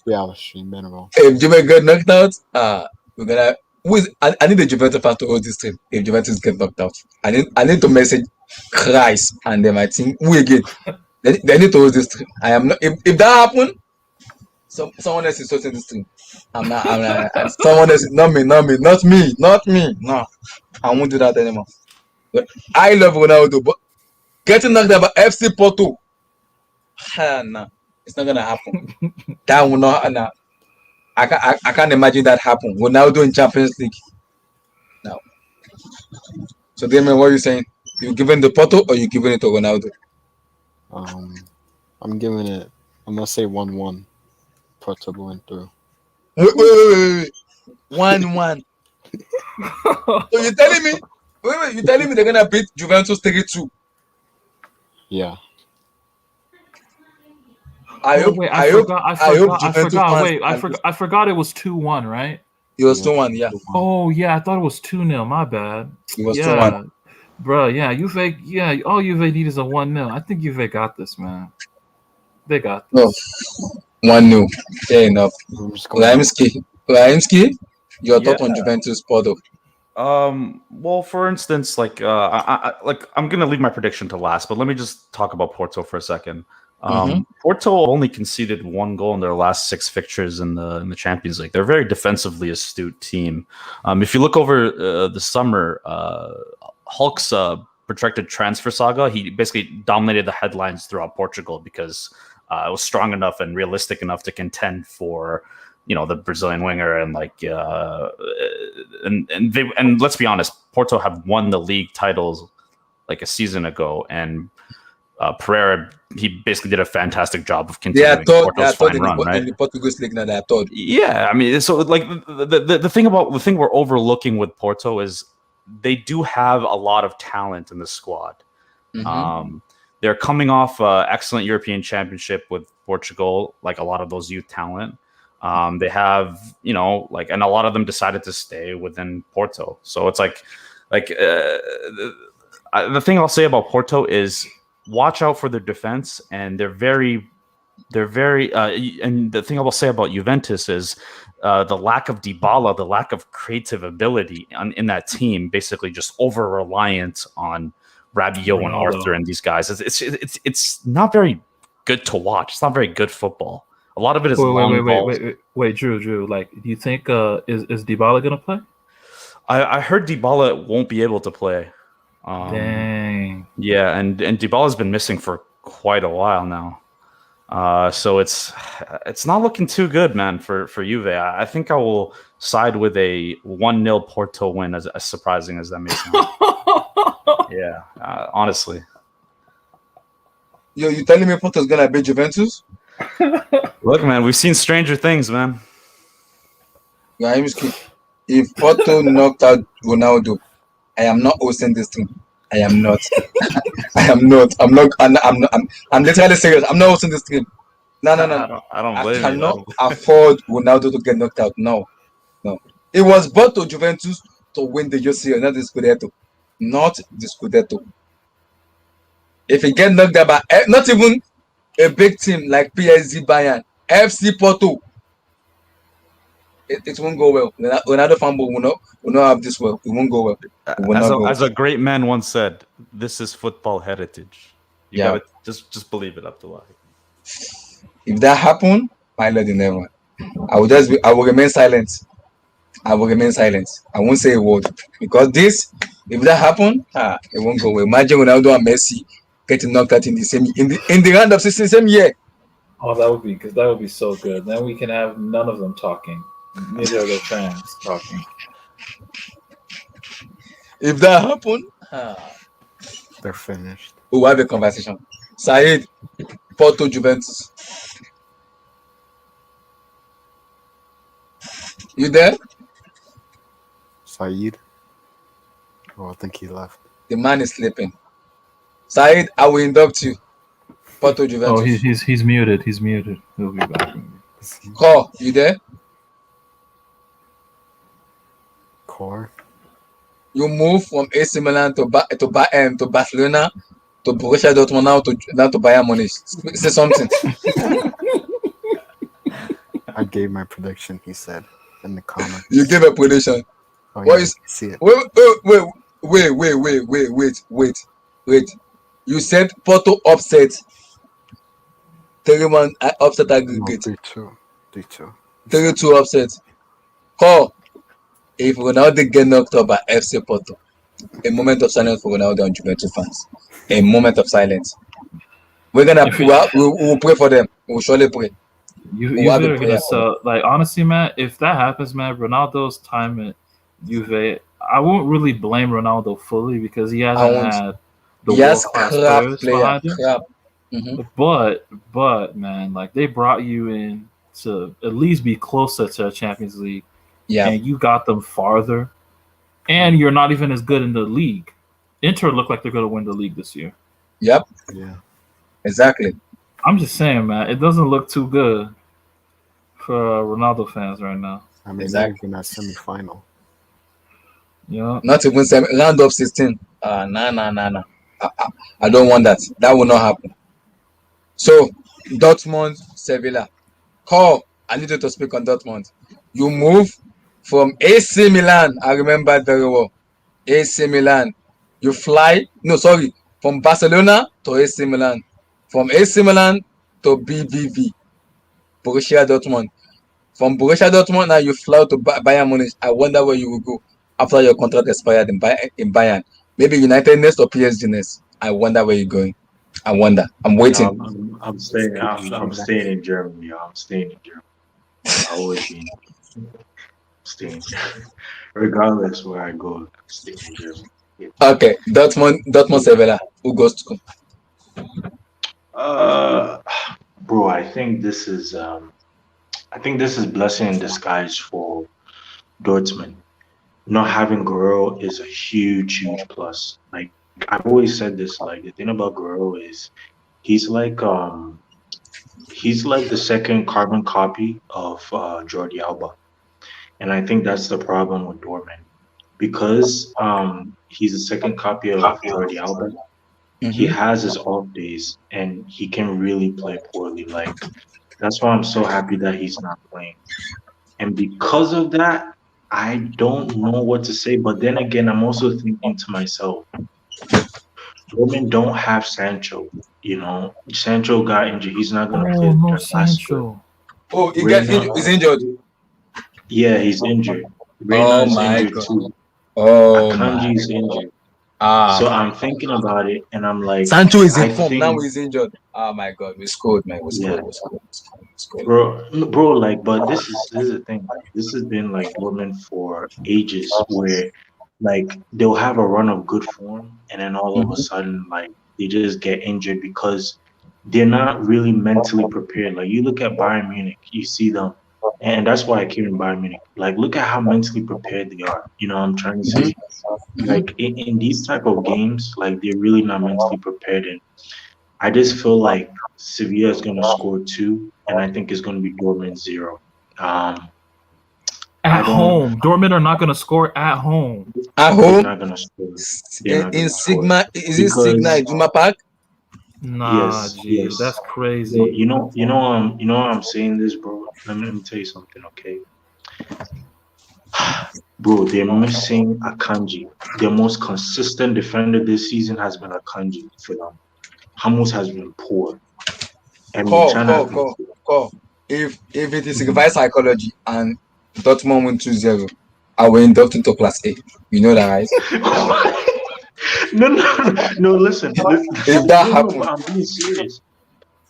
3-hour stream in a row. If Juve get knocked out, we're gonna. I need the Juventus fan to hold this stream. If Juventus get knocked out, I need to message Christ and then my team. We again. They need to hold this stream. I am not. If that happen, someone else is hosting this stream. I'm not. Someone else. Not me. No, I won't do that anymore. But I love Ronaldo, but getting knocked out by FC Porto, nah, it's not gonna happen. That will not. Nah. I can't imagine that happen. Ronaldo in Champions League. No. So Damien, what are you saying? You giving the Porto or you giving it to Ronaldo? I'm giving it. I'm gonna say 1-1. Porto going through. Wait. 1-1. So you're telling me? Wait. You're telling me they're gonna beat Juventus 3-2? Yeah. I forgot it was 2-1, right? It was 2-1, yeah. Oh yeah, I thought it was 2-0. My bad. It was 2-1. Bro, yeah, Juve, all Juve need is a 1-0. I think Juve got this, man. They got this. No. 1-0. Fair enough. Raimski, your thought on Juventus Porto? Well, for instance, I'm gonna leave my prediction to last, but let me just talk about Porto for a second. Porto only conceded 1 goal in their last 6 fixtures in the Champions League. They're a very defensively astute team. If you look over the summer, Hulk's protracted transfer saga, he basically dominated the headlines throughout Portugal because it was strong enough and realistic enough to contend for the Brazilian winger and and let's be honest, Porto have won the league titles like a season ago, and Pereira, he basically did a fantastic job of continuing Porto's fine run, right? In the Portuguese league now, I thought. Yeah, I mean, so the thing we're overlooking with Porto is they do have a lot of talent in the squad. They're coming off excellent European Championship with Portugal, like a lot of those youth talent. They have, and a lot of them decided to stay within Porto. So it's the thing I'll say about Porto is, watch out for their defense, and they're very and the thing I will say about Juventus is the lack of Dybala, the lack of creative ability in that team, basically just over reliant on Rabiot and Arthur and these guys. It's not very good to watch. It's not very good football. A lot of it is wait, Drew. Like, do you think is Dybala gonna play? I heard Dybala won't be able to play. Dang. Yeah, and Dybala's been missing for quite a while now. So it's not looking too good, man, for Juve. I think I will side with a 1-0 Porto win, as surprising as that may sound. Yeah, honestly. Yo, you telling me Porto's gonna beat Juventus? Look, man, we've seen stranger things, man. Yeah, if Porto knocked out Ronaldo, I am not hosting this thing. I am not. I am not. I'm not. I'm literally serious. I'm not hosting this thing. No. I don't blame you. Cannot afford Ronaldo to get knocked out. No. It was bought to Juventus to win the UCL, not the Scudetto. Not the Scudetto. If he get knocked out by not even a big team like PSG, Bayern, FC Porto, it won't go well. Ronaldo fanboy will not have this well. It won't go well. As a great man once said, this is football heritage. You gotta just believe it up to life. If that happen, my lord in heaven, I will remain silent. I won't say a word because if that happen, it won't go well. Imagine Ronaldo and Messi getting knocked out in the round of 16 same year. Oh, that would be so good. Then we can have none of them talking. Neither of their fans talking. If that happen, they're finished. We'll have a conversation. Said, Porto, Juventus. You there? Said? Oh, I think he left. The man is sleeping. Said, I will induct you. Porto, Juventus. Oh, he's muted. He's muted. He'll be back. Call, you there? Core. You move from AC Milan to Barcelona to Borussia Dortmund now to Bayern Munich. Say something. I gave my prediction. He said in the comments. You gave a prediction. Oh, what yeah, is? See it. Wait. You said Porto upset. 3-1 upset aggregate. 3-2. 3-2 upset. Call. If Ronaldo get knocked up by FC Porto, a moment of silence for Ronaldo and Juventus fans. A moment of silence. We'll pray for them. We'll surely pray. Like honestly, Matt, if that happens, man, Ronaldo's time at Juve, I won't really blame Ronaldo fully because he hasn't had the world-class players behind him. Mm-hmm. But man, like they brought you in to at least be closer to a Champions League. Yeah. And you got them farther. And you're not even as good in the league. Inter look like they're going to win the league this year. Yep. Yeah. Exactly. I'm just saying, man, it doesn't look too good for Ronaldo fans right now. I mean, exactly. in that semi-final. Yeah. Not even round of 16. Nah. I don't want that. That will not happen. So, Dortmund, Sevilla. Call. I need you to speak on Dortmund. You move from AC Milan. I remember very well. AC Milan. You fly. From Barcelona to AC Milan. From AC Milan to BBV. Borussia Dortmund. From Borussia Dortmund, now you fly to Bayern Munich. I wonder where you will go after your contract expired in Bayern. Maybe United next or PSG next. I wonder where you're going. I wonder. I'm waiting. I'm staying in Germany. I'm staying in Germany. I always been staying there. Regardless where I go, I'm staying in Germany. Yeah. Okay, Dortmund Sevilla. Who goes to? Bro, I think this is blessing in disguise for Dortmund. Not having Guerrero is a huge plus. Like I've always said this. Like the thing about Guerrero is he's like the second carbon copy of Jordi Alba, and I think that's the problem with Dortmund because he's the second copy of Jordi Alba. Mm-hmm. He has his off days and he can really play poorly. Like that's why I'm so happy that he's not playing. And because of that, I don't know what to say. But then again, I'm also thinking to myself, Dortmund don't have Sancho. Sancho got injured. He's not going to play. No Sancho. Oh, he's injured. Yeah, he's injured. Oh my God. Too. Oh my. Akanji is injured. Ah, So I'm thinking about it, and I'm like, Sancho is I in form now. think, He's injured. Oh my God, we scored, man. We yeah, scored. We scored. We scored. We scored. bro, like, but this is the thing. Like, this has been like Dortmund for ages, where like they'll have a run of good form, and then all of a Mhm. sudden, like they just get injured because they're not really mentally prepared. Like you look at Bayern Munich, you see them, and that's why I came in Bayern Munich. Like, look at how mentally prepared they are. You know what I'm trying to Mhm. say? Mhm. Like in these type of games, like they're really not mentally prepared, and I just feel like Sevilla is going to score two, and I think it's going to be Dortmund zero. Um, I At don't. home, Dortmund are not going to score at home. At They're home, not going to score. They're not In going to score Sigma, is it Sigma because Iduna Park? Nah, yes, G, yes. that's Bro, crazy. you know why I'm saying this, bro. Let me tell you something, okay? Bro, they're missing Akanji. Their most consistent defender this season has been Akanji for them. Hamus has been poor, and Call, Michana has call, been call, poor. call. If it is Mhm. reverse psychology and Dortmund win 2-0, I will induct into class A. You know that, right? No, no, no, no. Listen, If that no, no. happen, But I'm being serious.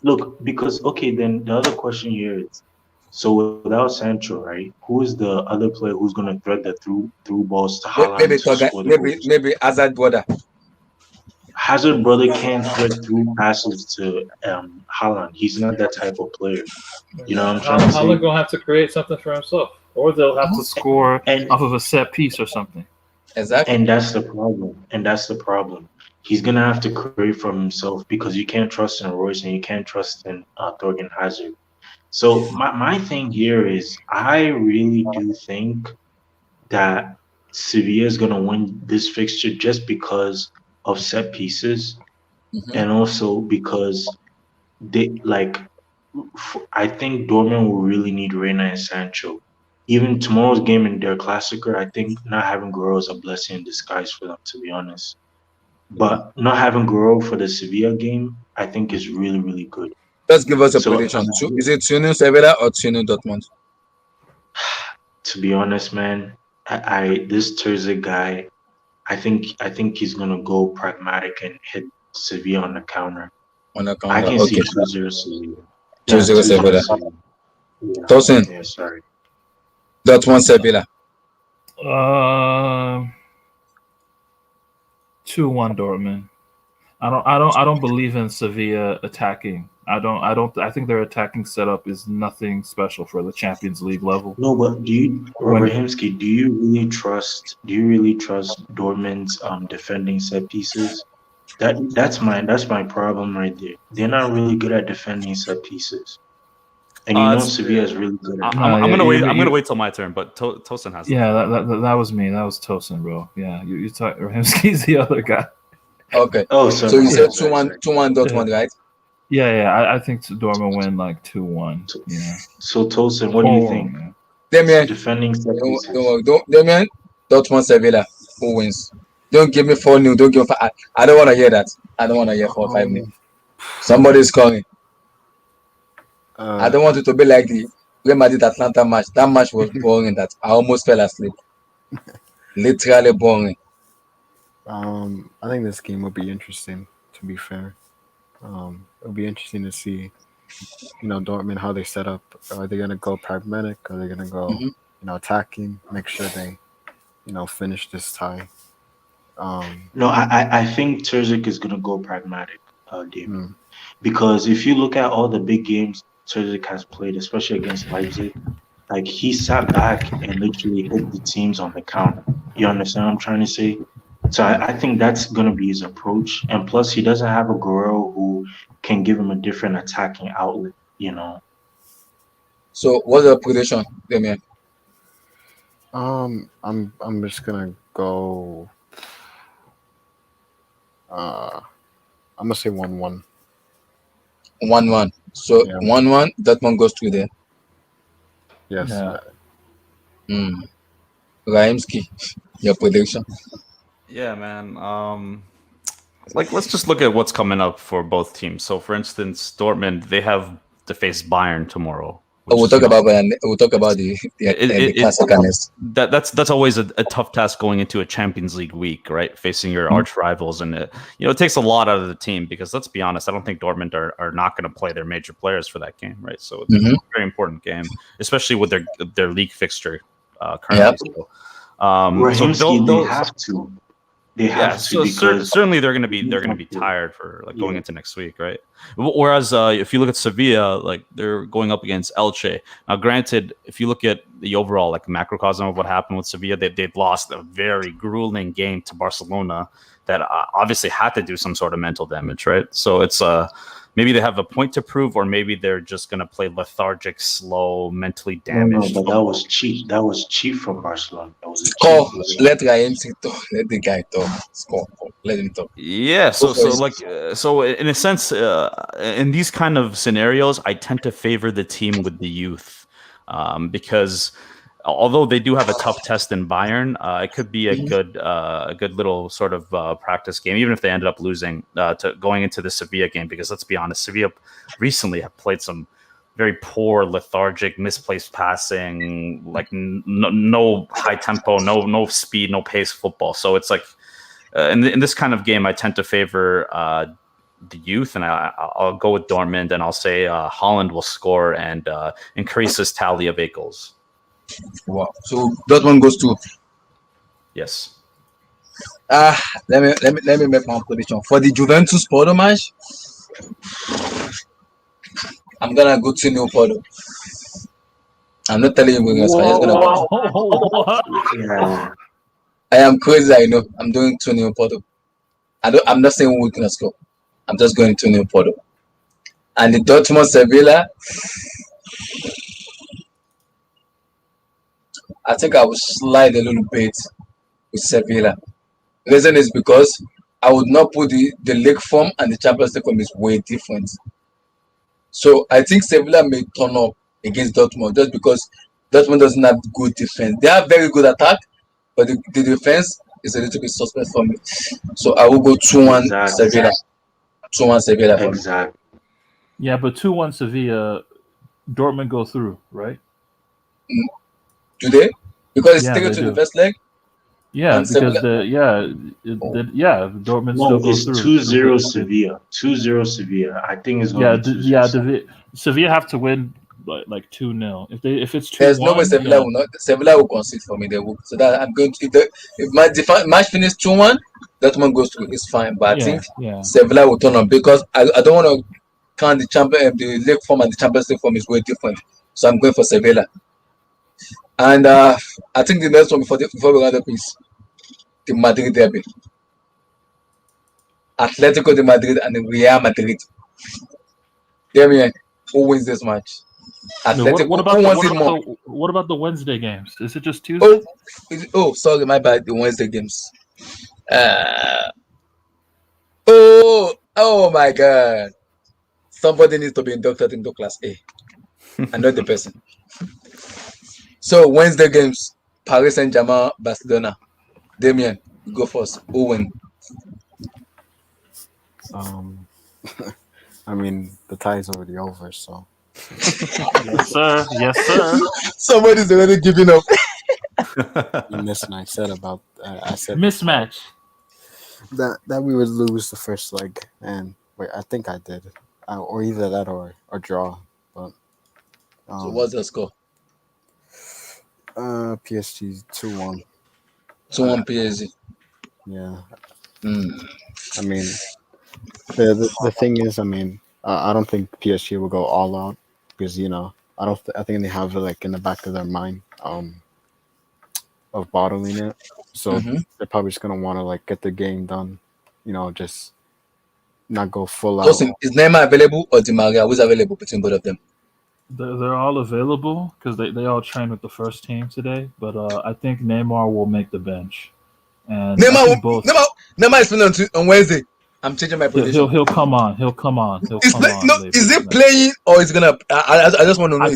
Look, because okay, then the other question here is, so without Sancho, right? Who is the other player who's gonna thread the through balls to Haaland maybe to score the goals? maybe Hazard brother. Hazard brother can't thread through passes to Haaland. He's not that type of player. You know what I'm trying to say? Haaland gonna have to create something for himself, or they'll have to score And off of a set piece or something. Exactly. and that's the problem. And that's the problem. He's gonna have to create for himself because you can't trust in Royce and you can't trust in Thorgan Hazard. So my thing here is I really do think that Sevilla is gonna win this fixture just because of set pieces Mhm. and also because they like I think Dortmund will really need Reina and Sancho. Even tomorrow's game in their Classicer, I think not having Guerrero is a blessing in disguise for them, to be honest. But not having Guerrero for the Sevilla game, I think is really, really good. Just give us a So prediction. Is it 2-0 Sevilla or 2-0 Dortmund? to be honest, man, I this Thursday guy, I think he's gonna go pragmatic and hit Sevilla on the counter. On the I counter. can see Okay. 2-0 Sevilla. Yeah, 2-0 2-0 Sevilla. Sevilla. Yeah, Tosin, yeah, sorry. Dortmund Sevilla. Um, 2-1 Dortmund. I don't believe in Sevilla attacking. I think their attacking setup is nothing special for the Champions League level. No, but When Rahimski, do you really trust Dortmund's defending set pieces? That's my problem right there. They're not really good at defending set pieces. And you know It's Sevilla is really good at it. no, I'm yeah, gonna wait. I'm gonna you wait till my turn. But Tosin has the yeah, floor. that was me. That was Tosin, bro. Yeah, you talk. Ramsky's the other guy. Okay. Oh, So sorry, you Yeah, said sorry, sorry, 2-1, sorry. 2-1 yeah, Dortmund, right? yeah. I think Dortmund win like 2-1. So, Yeah. so Tosin, what do you Oh think? man. Damien, Defending set don't pieces. worry. Damien, Dortmund Sevilla. Who wins? Don't give me 4-0. Don't give me 5. I don't want to hear that. I don't want to hear 4-5-0. Um, Somebody's calling. I uh, don't want it to be like the Real Madrid Atlanta match. That match was boring that I almost fell asleep. Literally boring. I think this game will be interesting. To be fair, it'll be interesting to see, Dortmund how they set up. Are they gonna go pragmatic? Are they gonna go, Mm-hmm. attacking? Make sure they, finish this tie. Um, No, I think Terzic is gonna go pragmatic, Damien. mm, Because if you look at all the big games Terzic has played, especially against Leipzig, like he sat back and literally hit the teams on the counter. You understand what I'm trying to say? So I think that's gonna be his approach. And plus he doesn't have a Guerrero who can give him a different attacking outlet. So what's the prediction, Damien? I'm just gonna go. Uh, I'm gonna say 1-1. 1-1. So Yeah. 1-1, Dortmund goes through there. Yes. Yeah. Raimski, your prediction. Yeah, man. Like let's just look at what's coming up for both teams. So, for instance, Dortmund they have to face Bayern tomorrow. We'll is, talk about the it classic next. that's always a tough task going into a Champions League week, right? Facing your arch rivals, and it takes a lot out of the team because let's be honest, I don't think Dortmund are not going to play their major players for that game, right? So it's a very important game, especially with their league fixture currently. So, Raheemski, they have to. They have to because certainly they're going to be tired for like going into next week, right? Whereas if you look at Sevilla, like they're going up against Elche. Now, granted, if you look at the overall like macrocosm of what happened with Sevilla, they'd lost a very grueling game to Barcelona that obviously had to do some sort of mental damage, right? So it's maybe they have a point to prove, or maybe they're just going to play lethargic, slow, mentally damaged. No, but that was cheap. That was cheap from Barcelona. That was a Score. cheap. Let Raheemski talk. Let the guy talk. Score. Let him talk. Yeah. So in a sense, in these kind of scenarios, I tend to favor the team with the youth because although they do have a tough test in Bayern, it could be a good little sort of practice game, even if they ended up losing to going into the Sevilla game. Because let's be honest, Sevilla recently have played some very poor, lethargic, misplaced passing, like no high tempo, no speed, no pace football. So it's like in this kind of game, I tend to favor the youth, and I'll go with Dortmund, and I'll say Holland will score and increase his tally of 8 goals. Wow. So Dortmund goes to. Yes. Let me make my prediction for the Juventus Porto match. I'm gonna go to New Porto. I'm not telling you we're gonna score. Yeah. I am crazy. I know. I'm doing 2 New Porto. I'm not saying we're gonna score. I'm just going to New Porto. And the Dortmund Sevilla. I think I will slide a little bit with Sevilla. The reason is because I would not put the league form and the Champions League form is way different. So I think Sevilla may turn up against Dortmund just because Dortmund doesn't have good defense. They have very good attack, but the defense is a little bit suspect for me. So I will go 2-1 Sevilla. 2-1 Sevilla for me. Exactly. Yeah, but 2-1 Sevilla, Dortmund go through, right? Do they? Because it's taken to the first leg. Yeah, because Dortmund still goes through. It's 2-0 Sevilla. 2-0 Sevilla. I think it's going to be Sevilla have to win like 2-0. If it's 2-1, there's no way Sevilla will not. Sevilla will concede for me. They will. So that I'm going to. If my match finishes 2-1, Dortmund goes through. It's fine. But I think Sevilla will turn up because I don't want to count the league form and the Champions League form is way different. So I'm going for Sevilla. And I think the next one before we round up is the Madrid derby. Atletico de Madrid and the Real Madrid. Damien, who wins this match? Atletico. What about the Wednesday games? Is it just Tuesday? Sorry, my bad. The Wednesday games. Oh my God! Somebody needs to be inducted into Class A. I'm not the person. So Wednesday games: Paris Saint-Germain, Barcelona. Damien, go first. Who win? I mean, the tie is already over, so. Yes, sir. Yes, sir. Somebody's already giving up. You missed what I said about. I said mismatch. That we would lose the first leg, and wait, I think I did, or either that or draw. But so what's the score? PSG 2-1. 2-1 PSG. Yeah. I mean, the thing is, I mean, I don't think PSG will go all out because I think they have it like in the back of their mind of bottling it. So they're probably just gonna want to like get the game done, just not go full out. Justin, is Neymar available or Di Maria? Who's available between both of them? They're all available because they all trained with the first team today. But I think Neymar will make the bench. And Neymar is playing on Wednesday. I'm changing my prediction. He'll come on. Is he playing or is gonna? I just want to know.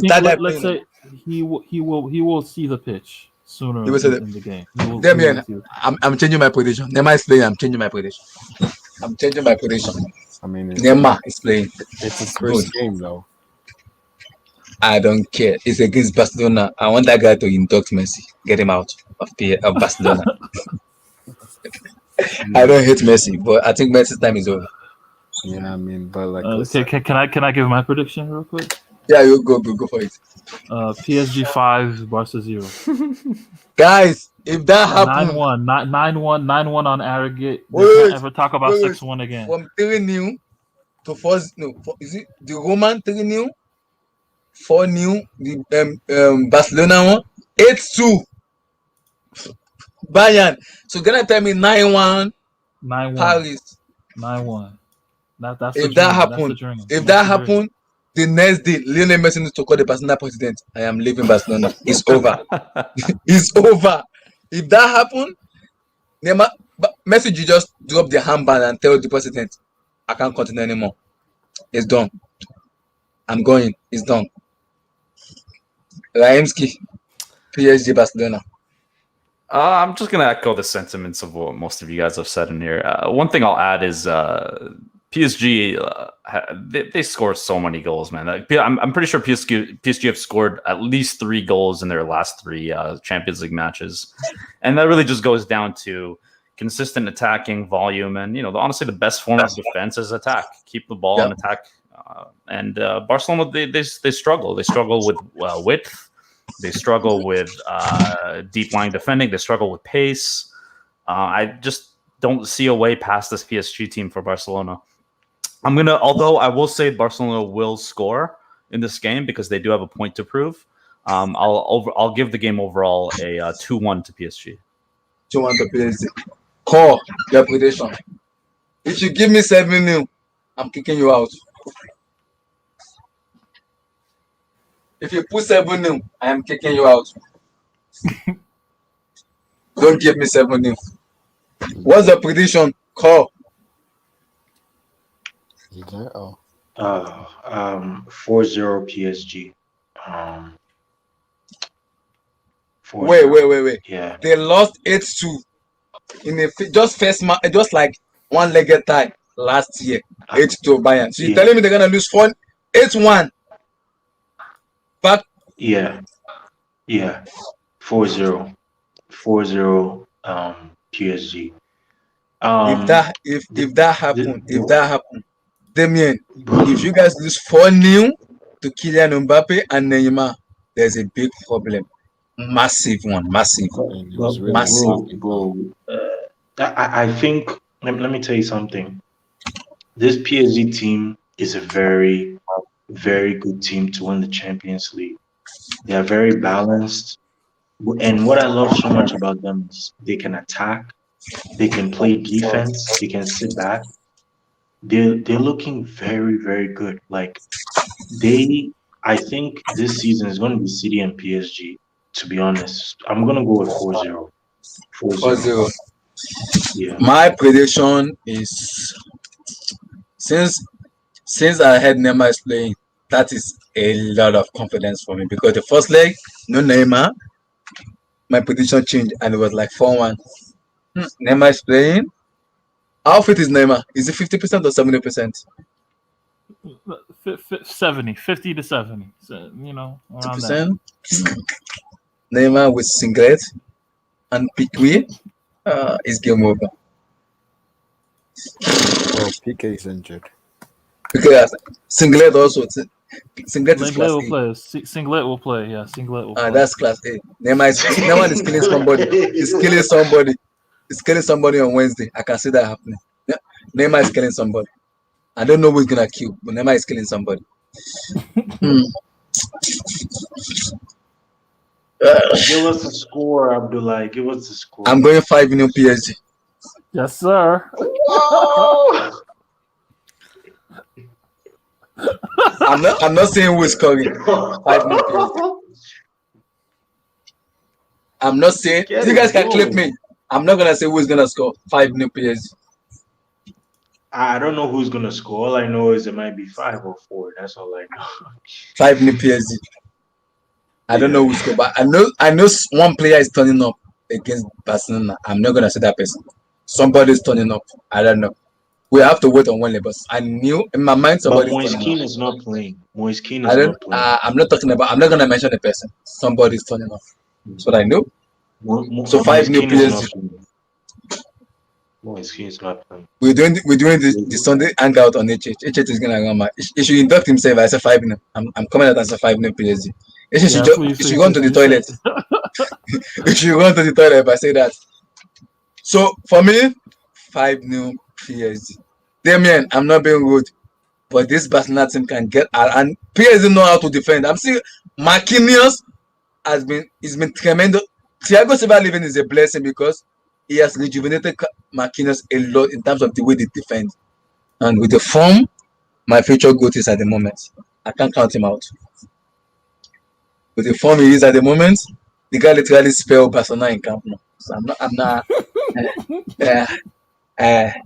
Let's say he will see the pitch sooner in the game. Damien, I'm changing my prediction. Neymar is playing. I'm changing my prediction. I mean, Neymar is playing. It's his first game though. I don't care. It's against Barcelona. I want that guy to induct Messi. Get him out of Barcelona. I don't hate Messi, but I think Messi's time is over. Yeah, I mean, but like, Okay, can I give my prediction real quick? Yeah, you go for it. PSG 5, Barca 0. Guys, if that happens, 9-1, 9-1, 9-1 on Arrogate. We Wait, can't ever talk about wait. 6-1 again. From 3-0 to 4, is it the Roman 3-0, 4-0, the Barcelona one, 8-2, Bayern. So gonna tell me 9-1, 9-1, Paris. 9-1. That's the If dream. that That's the happen, dream. if That's that the dream. happen, the next day Lionel Messi needs to call the Barcelona president. I am leaving Barcelona. It's over. It's over. If that happen, Neymar, Messi you just drop the handband and tell the president, I can't continue anymore. It's done. I'm going. It's done. Raimski, PSG Barcelona. I'm just gonna echo the sentiments of what most of you guys have said in here. One thing I'll add is PSG. They score so many goals, man. I'm pretty sure PSG have scored at least 3 goals in their last 3 Champions League matches, and that really just goes down to consistent attacking volume, and honestly, the best form of defense is attack. Keep the ball in attack. And Barcelona, they struggle. They struggle with width. They struggle with deep line defending. They struggle with pace. I just don't see a way past this PSG team for Barcelona. Although I will say Barcelona will score in this game because they do have a point to prove. I'll give the game overall a 2-1 to PSG. 2-1 to PSG. Call your prediction. If you give me 7-0, I'm kicking you out. If you put 7-0, I am kicking you out. Don't give me 7-0. What's the prediction? Call. 4-0 PSG. 4-0. Wait. Yeah. They lost 8-2 in just like one-legged tie last year. 8-2 Bayern. So you're telling me they're gonna lose 8-1? Back. Yeah. 4-0 PSG. If that happen, Damien, if you guys lose 4-0 to Kylian Mbappe and Neymar, there's a big problem. Massive one. Massive. Bro. I think let me tell you something. This PSG team is a very, very good team to win the Champions League. They are very balanced. And what I love so much about them is they can attack, they can play defense, they can sit back. They're looking very, very good. Like I think this season is going to be City and PSG. To be honest, I'm going to go with 4-0. 4-0. Yeah. My prediction is since I heard Neymar is playing, that is a lot of confidence for me because the first leg, no Neymar, my prediction changed and it was like 4-1. Neymar is playing. How fit is Neymar? Is it 50% or 70%? 50 to 70. So, around 2%. Neymar with singlet and Piqué is game over. Well, Piqué is injured. Because singlet also. Singlet is class will A. play. Singlet will play. Yeah, Singlet will play. That's class A. Neymar is killing somebody. He's killing somebody. He's killing somebody on Wednesday. I can see that happening. Yeah. Neymar is killing somebody. I don't know who's gonna kill, but Neymar is killing somebody. Give us the score, Abdullah. Give us the score. I'm going 5-0 PSG. Yes, sir. I'm not saying who is scoring. 5-0 PSG. I'm not saying you guys can clip me. I'm not gonna say who is gonna score. 5-0 PSG. I don't know who's gonna score. All I know is it might be 5 or 4. That's all I know. 5-0 PSG. I don't know who's score, but I know one player is turning up against Barcelona. I'm not gonna say that person. Somebody's turning up. I don't know. We have to wait on Wednesday, but I knew in my mind But somebody's Moise turning Keane off. is not playing. Moise Keane I is don't. not playing. I'm not talking about. I'm not gonna mention the person. Somebody's turning off. That's what I know. So Moise 5-0 Keane is not PSG. playing. Moise Keane is not playing. We're doing the Sunday hangout on HH. HH is gonna run my. He should induct himself as a 5-0. I'm coming out as a 5-0 PSG. He should please, he should please, run to the please say toilet. He should run to the toilet if I say that. So for me, 5-0 PSG. Damien, I'm not being rude, but this Barcelona team can get out, and PSG know how to defend. I'm seeing Marquinhos he's been tremendous. Thiago Silva leaving is a blessing because he has rejuvenated Marquinhos a lot in terms of the way they defend. And with the form, my future goat is at the moment. I can't count him out. With the form he is at the moment, the guy literally spelled Barcelona in camp now. So I'm not.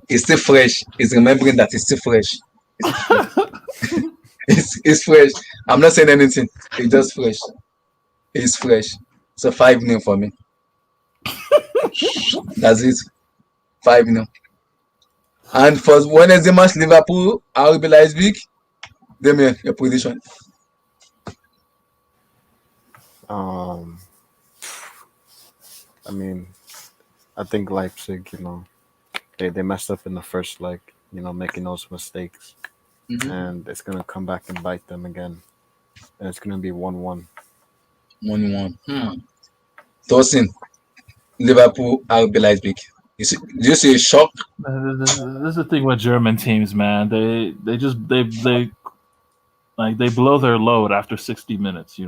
He's still fresh. He's remembering that he's still fresh. It's fresh. I'm not saying anything. It's just fresh. It's fresh. So 5-0 for me. That's it. 5-0. And for Wednesday match, Liverpool, RB Leipzig. Damien, your position. I mean, I think Leipzig, they messed up in the first leg, making those mistakes. And it's going to come back and bite them again. And it's going to be 1-1. 1-1. Tosin, Liverpool, RB Leipzig. Do you see a shock? This is the thing with German teams, man. They blow their load after 60 minutes,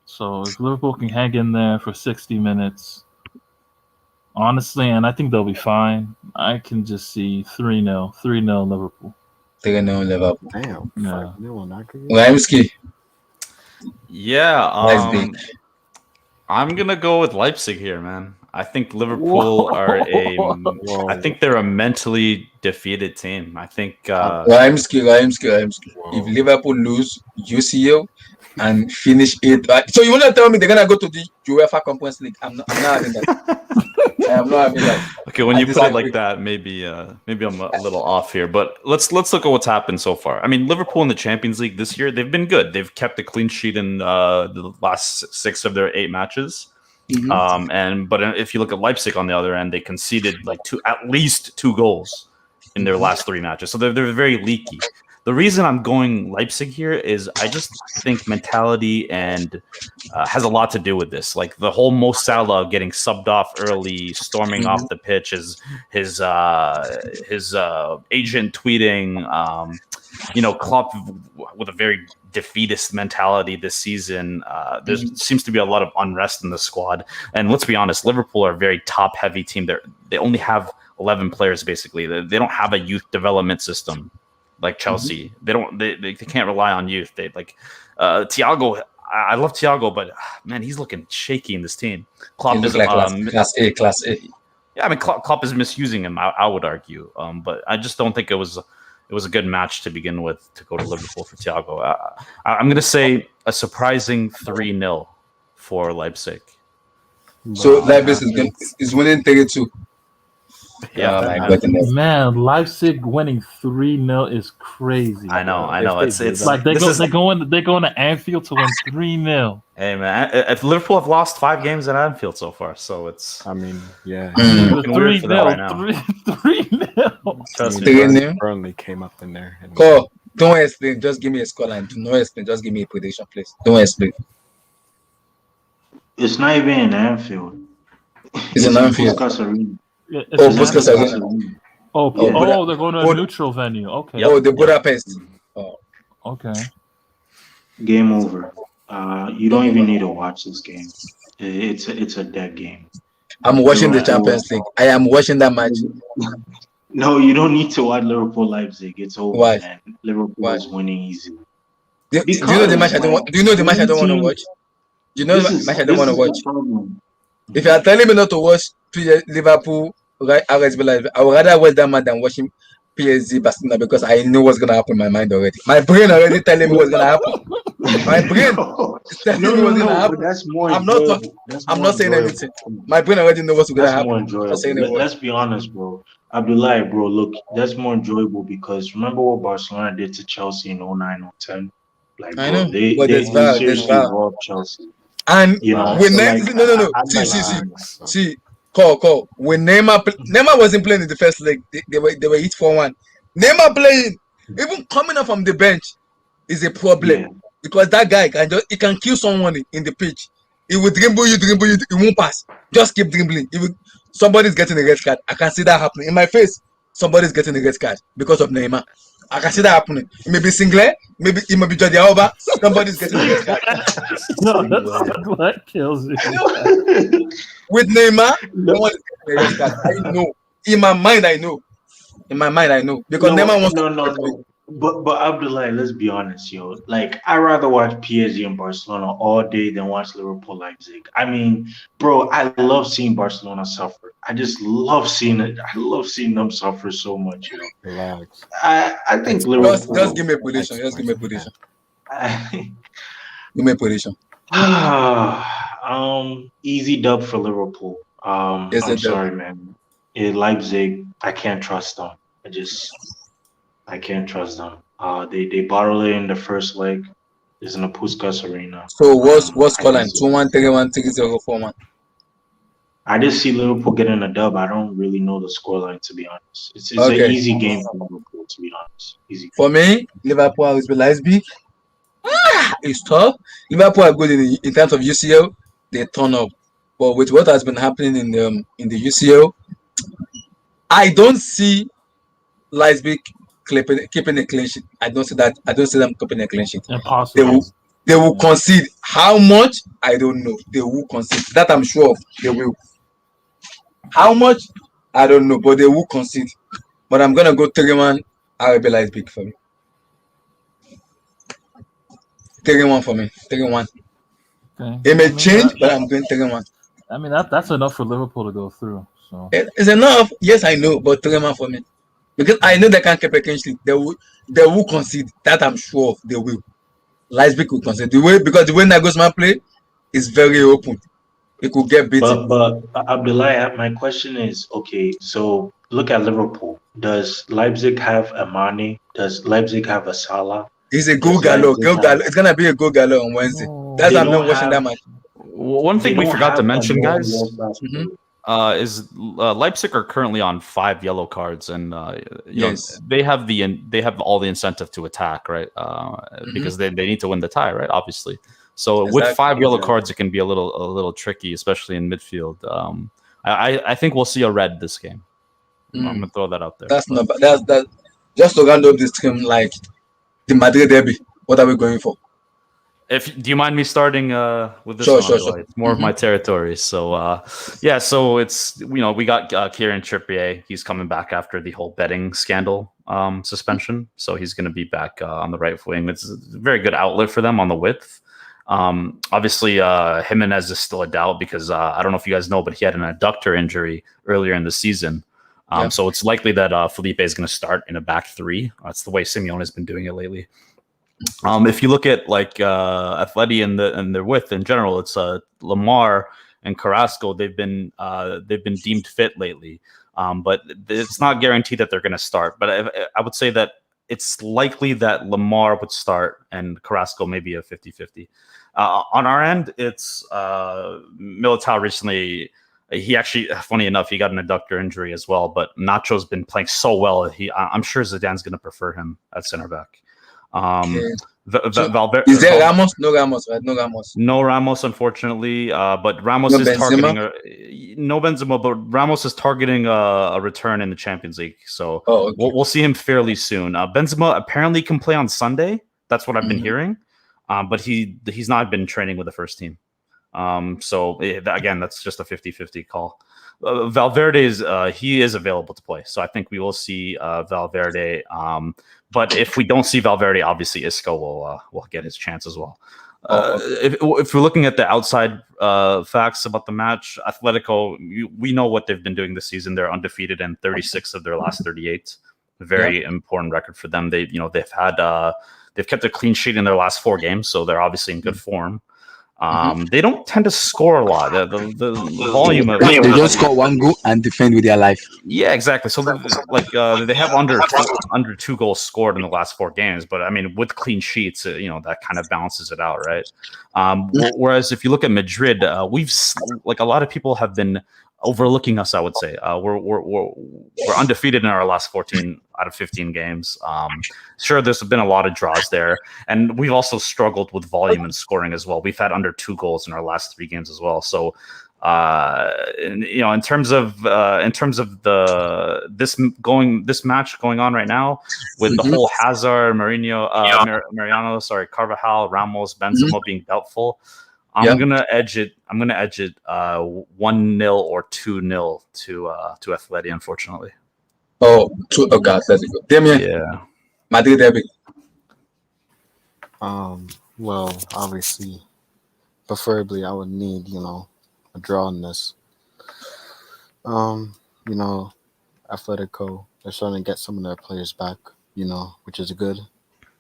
So if Liverpool can hang in there for 60 minutes, honestly, and I think they'll be fine. I can just see 3-0 Liverpool. 3-0 Liverpool. Damn, 5-0 on aggregate. Leipzig. Yeah, Leipzig. I'm gonna go with Leipzig here, man. I think Liverpool I think they're a mentally defeated team. I think Leipzig. If Liverpool lose UCL and finish it, so you want to tell me they're gonna go to the UEFA Conference League? I'm not having that. I'm not having that. Okay, when you put it like that, maybe I'm a little off here. But let's look at what's happened so far. I mean, Liverpool in the Champions League this year, they've been good. They've kept a clean sheet in the last 6 of their 8 matches. But if you look at Leipzig on the other end, they conceded at least 2 goals in their last 3 matches. So they're very leaky. The reason I'm going Leipzig here is I just think mentality and has a lot to do with this. Like the whole Mo Salah getting subbed off early, storming off the pitch, his agent tweeting, Klopp with a very defeatist mentality this season. There seems to be a lot of unrest in the squad. And let's be honest, Liverpool are a very top-heavy team. They only have 11 players, basically. They don't have a youth development system like Chelsea. They can't rely on youth. They Thiago. I love Thiago, but man, he's looking shaky in this team. Klopp is class A. Yeah, I mean, Klopp is misusing him. I would argue, but I just don't think it was a good match to begin with to go to Liverpool for Thiago. I'm going to say a surprising 3-0 for Leipzig. So Leipzig is winning 3-2. Yeah, man, Leipzig winning 3-0 is crazy. I know. It's like they're going to Anfield to win 3-0. Hey man, if Liverpool have lost 5 games at Anfield so far, so it's. I mean, yeah, 3-0. Trust me, Burnley came up in there. Don't explain. Just give me a scoreline. Do not explain. Just give me a prediction, please. Don't explain. It's not even in Anfield. It's in Anfield. Puskas Arena. They're going to a neutral venue. Okay. The Budapest. Oh. Okay. Game over. You don't even need to watch this game. It's a dead game. I'm watching the Champions League. I am watching that match. No, you don't need to watch Liverpool Leipzig. It's over. Why? Man. Liverpool is winning easy. Do you know the match I don't want? Do you know the match I don't want to watch? Do you know the match I don't want to watch? If you are telling me not to watch Liverpool, RSB, I would rather watch that match than watching PSG Barcelona because I know what's gonna happen in my mind already. My brain already telling me what's gonna happen. My brain No, is telling me what's gonna but happen. that's more I'm not talking. enjoyable. That's I'm more not saying enjoyable. anything. My brain already knows what's gonna That's more happen. I'm not enjoyable. saying a word. Let's be honest, bro. Abdullah, bro, look, that's more enjoyable because remember what Barcelona did to Chelsea in 09 or 10? Like, I bro, know, but they, there's they VAR. There's seriously VAR. robbed Chelsea. And You know, when so Facts. like no. I'd like See. seeing Facts. See, call. When Neymar wasn't playing in the first leg. They were hit 4-1. Neymar playing, even coming up from the bench, is a problem yeah. because that guy he can kill someone in the pitch. He will dribble you, he won't pass. Just keep dribbling. Somebody's getting a red card. I can see that happening in my face. Somebody's getting a red card because of Neymar. I can see that happening. It may be Sinclair, maybe it may be Jordi Alba. Somebody's getting a red card. No, Sinclair. that kills me. With Neymar, No, someone is getting a red card. I know. In my mind, I know. Because Neymar wants to play for no. But Abdullah, let's be honest, yo. Like I rather watch PSG and Barcelona all day than watch Liverpool Leipzig. I mean, bro, I love seeing Barcelona suffer. I just love seeing it. I love seeing them suffer so much, yo. Relax. I think Just give Liverpool. me a prediction. Just give me a prediction. I, Give me a prediction. easy dub for Liverpool. Yes, I'm sorry, man. In Leipzig, I can't trust them. I can't trust them. They bottled it in the first leg. It's in the Puskas Arena. So what's I scoreline? just 2-1, 3-1, 3-0, 4-1. I just see Liverpool getting a dub. I don't really know the scoreline to be honest. It's an Okay. easy game for Liverpool to be honest. Easy. For me, Liverpool is Leipzig. It's tough. Liverpool are good in terms of UCL. They turn up, but with what has been happening in the UCL, I don't see Leipzig keeping a clean sheet. I don't see that. I don't see them keeping a clean sheet. Impossible. They will concede. How much? I don't know. They will concede. That I'm sure of. They will. How much? I don't know, but they will concede. But I'm gonna go 3-1. RB Leipzig for me. 3-1 for me. 3-1. Okay. It may change, but I'm going 3-1. I mean that's enough for Liverpool to go through. So It's enough. Yes, I know, but 3-1 for me. Because I know they can't keep a clean sheet. They will concede. That I'm sure of. They will. Leipzig will concede. Because the way Nagelsmann play is very open. It could get beaten. But Abdullah, my question is okay. So look at Liverpool. Does Leipzig have a Mane? Does Leipzig have a Salah? It's a goal galore. It's gonna be a goal galore on Wednesday. That's why I'm not watching that much. One thing we forgot to mention, guys, Mhm. is Leipzig are currently on 5 yellow cards, and Yes. they have all the incentive to attack, right? Because they need to win the tie, right? Obviously. So with Exactly. 5 yellow cards, it can be a little tricky, especially in midfield. I think we'll see a red this game. I'm gonna throw that out there. That's not bad. That just to round up this game like the Madrid derby. What are we going for? Do you mind me starting with this Sure, one? sure, Abdullah? sure. It's more of my territory. So so it's we got Kieran Trippier. He's coming back after the whole betting scandal suspension, so he's going to be back on the right wing. It's a very good outlet for them on the width. Obviously, Jimenez is still a doubt because I don't know if you guys know, but he had an adductor injury earlier in the season. So it's likely that Felipe is going to start in a back three. That's the way Simeone has been doing it lately. If you look at like Atleti and their width in general, it's Lamar and Carrasco. They've been deemed fit lately, but it's not guaranteed that they're going to start. But I would say that it's likely that Lamar would start and Carrasco maybe a 50-50. On our end, it's Militao recently. He actually, funny enough, he got an adductor injury as well. But Nacho's been playing so well. I'm sure Zidane's going to prefer him at center back. Is there Ramos? No Ramos, right? No Ramos. No Ramos, unfortunately. But Ramos No is Benzema? targeting no Benzema, but Ramos is targeting a return in the Champions League. So okay. we'll see him fairly soon. Benzema apparently can play on Sunday. That's what I've been hearing. But he's not been training with the first team. So again, that's just a 50-50 call. Valverde he is available to play, so I think we will see Valverde. But if we don't see Valverde, obviously Isco will get his chance as well. If we're looking at the outside facts about the match, Atletico, we know what they've been doing this season. They're undefeated in 36 of their last 38. Very important record for them. They've had They've kept a clean sheet in their last 4 games, so they're obviously in good form. They don't tend to score a lot. The volume of They just score one goal and defend with their life. yeah, exactly. So they have under 2 goals scored in the last 4 games, but I mean with clean sheets, that kind of balances it out, right? Whereas if you look at Madrid, a lot of people have been overlooking us. I would say we're undefeated in our last 14 out of 15 games. Sure, there's been a lot of draws there, and we've also struggled with volume and scoring as well. We've had under 2 goals in our last 3 games as well. So, in terms of this match going on right now with the whole Hazard, Mariano, Carvajal, Ramos, Benzema being doubtful. I'm gonna edge it. 1-0 or 2-0 to Atleti, unfortunately. Oh, okay, Atletico. Damien. Yeah. Madrid derby. Well, obviously, preferably I would need, a draw in this. Atletico, they're starting to get some of their players back, which is good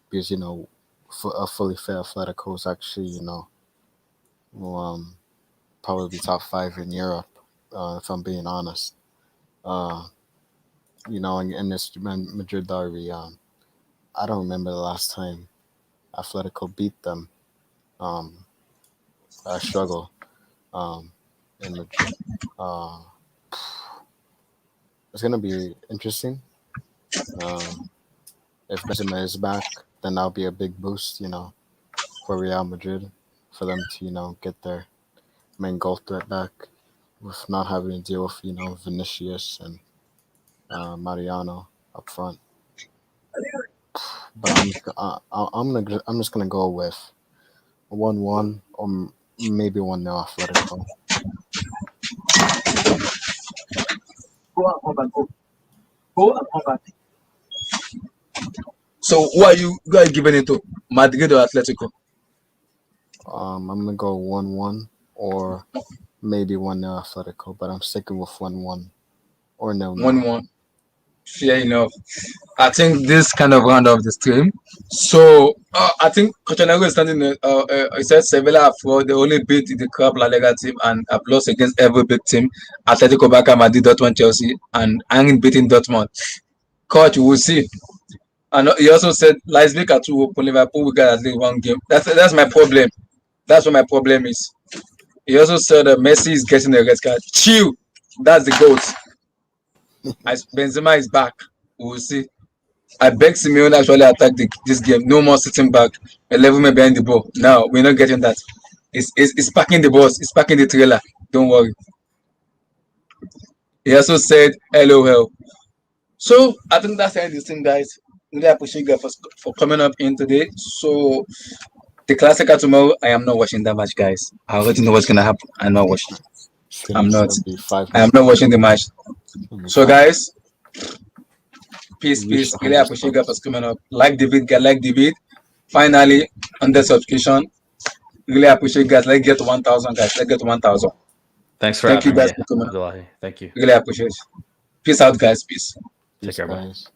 because, a fully fit Atletico is actually, will probably be top 5 in Europe, if I'm being honest. In this Madrid derby, I don't remember the last time Atletico beat them. I struggle in Madrid. It's going to be interesting. If Benzema is back, then that'll be a big boost, for Real Madrid, for them to, get their main goal threat back with not having to deal with, Vinicius and Mariano up front. But I'm just gonna go with 1-1 or maybe 1-0 Atletico. So who are you guys giving it to? Madrid or Atletico? I'm gonna go 1-1 or maybe 1-0 Atletico, but I'm sticking with 1-1 or 0-0. 1-1. Fair enough. I think this kind of round of the stream. So I think Cotonou is standing. He said Sevilla are 4. They only beat the club La Liga team and have lost against every big team. Atletico, Barca, Madrid, Dortmund, Chelsea, and ain't beating Dortmund. Coach, we'll see. And he also said Leipzig are 2 open. Liverpool, we got at least 1 game. That's my problem. That's what my problem is. He also said that Messi is getting a red card. Chill. That's the GOAT. As Benzema is back, we will see. I beg Simeone actually attack this game. No more sitting back. 11 men behind the ball. Now we're not getting that. It's packing the bus. It's packing the trailer. Don't worry. He also said LOL. So I think that's the end of this thing, guys. Really appreciate you guys for coming up in today. So the Classica tomorrow, I am not watching that match, guys. I already know what's gonna happen. I'm not watching. I'm not. I am not watching the match. So guys, peace. Really appreciate you guys for coming up. Like the video. Finally, under subscription. Really appreciate you guys. Let's get to 1,000, guys. Let's get to 1,000. Thanks for Thank you having guys me. for coming up. Thank you. Really appreciate it. Peace out, guys. Peace. Take care, bye. Guys.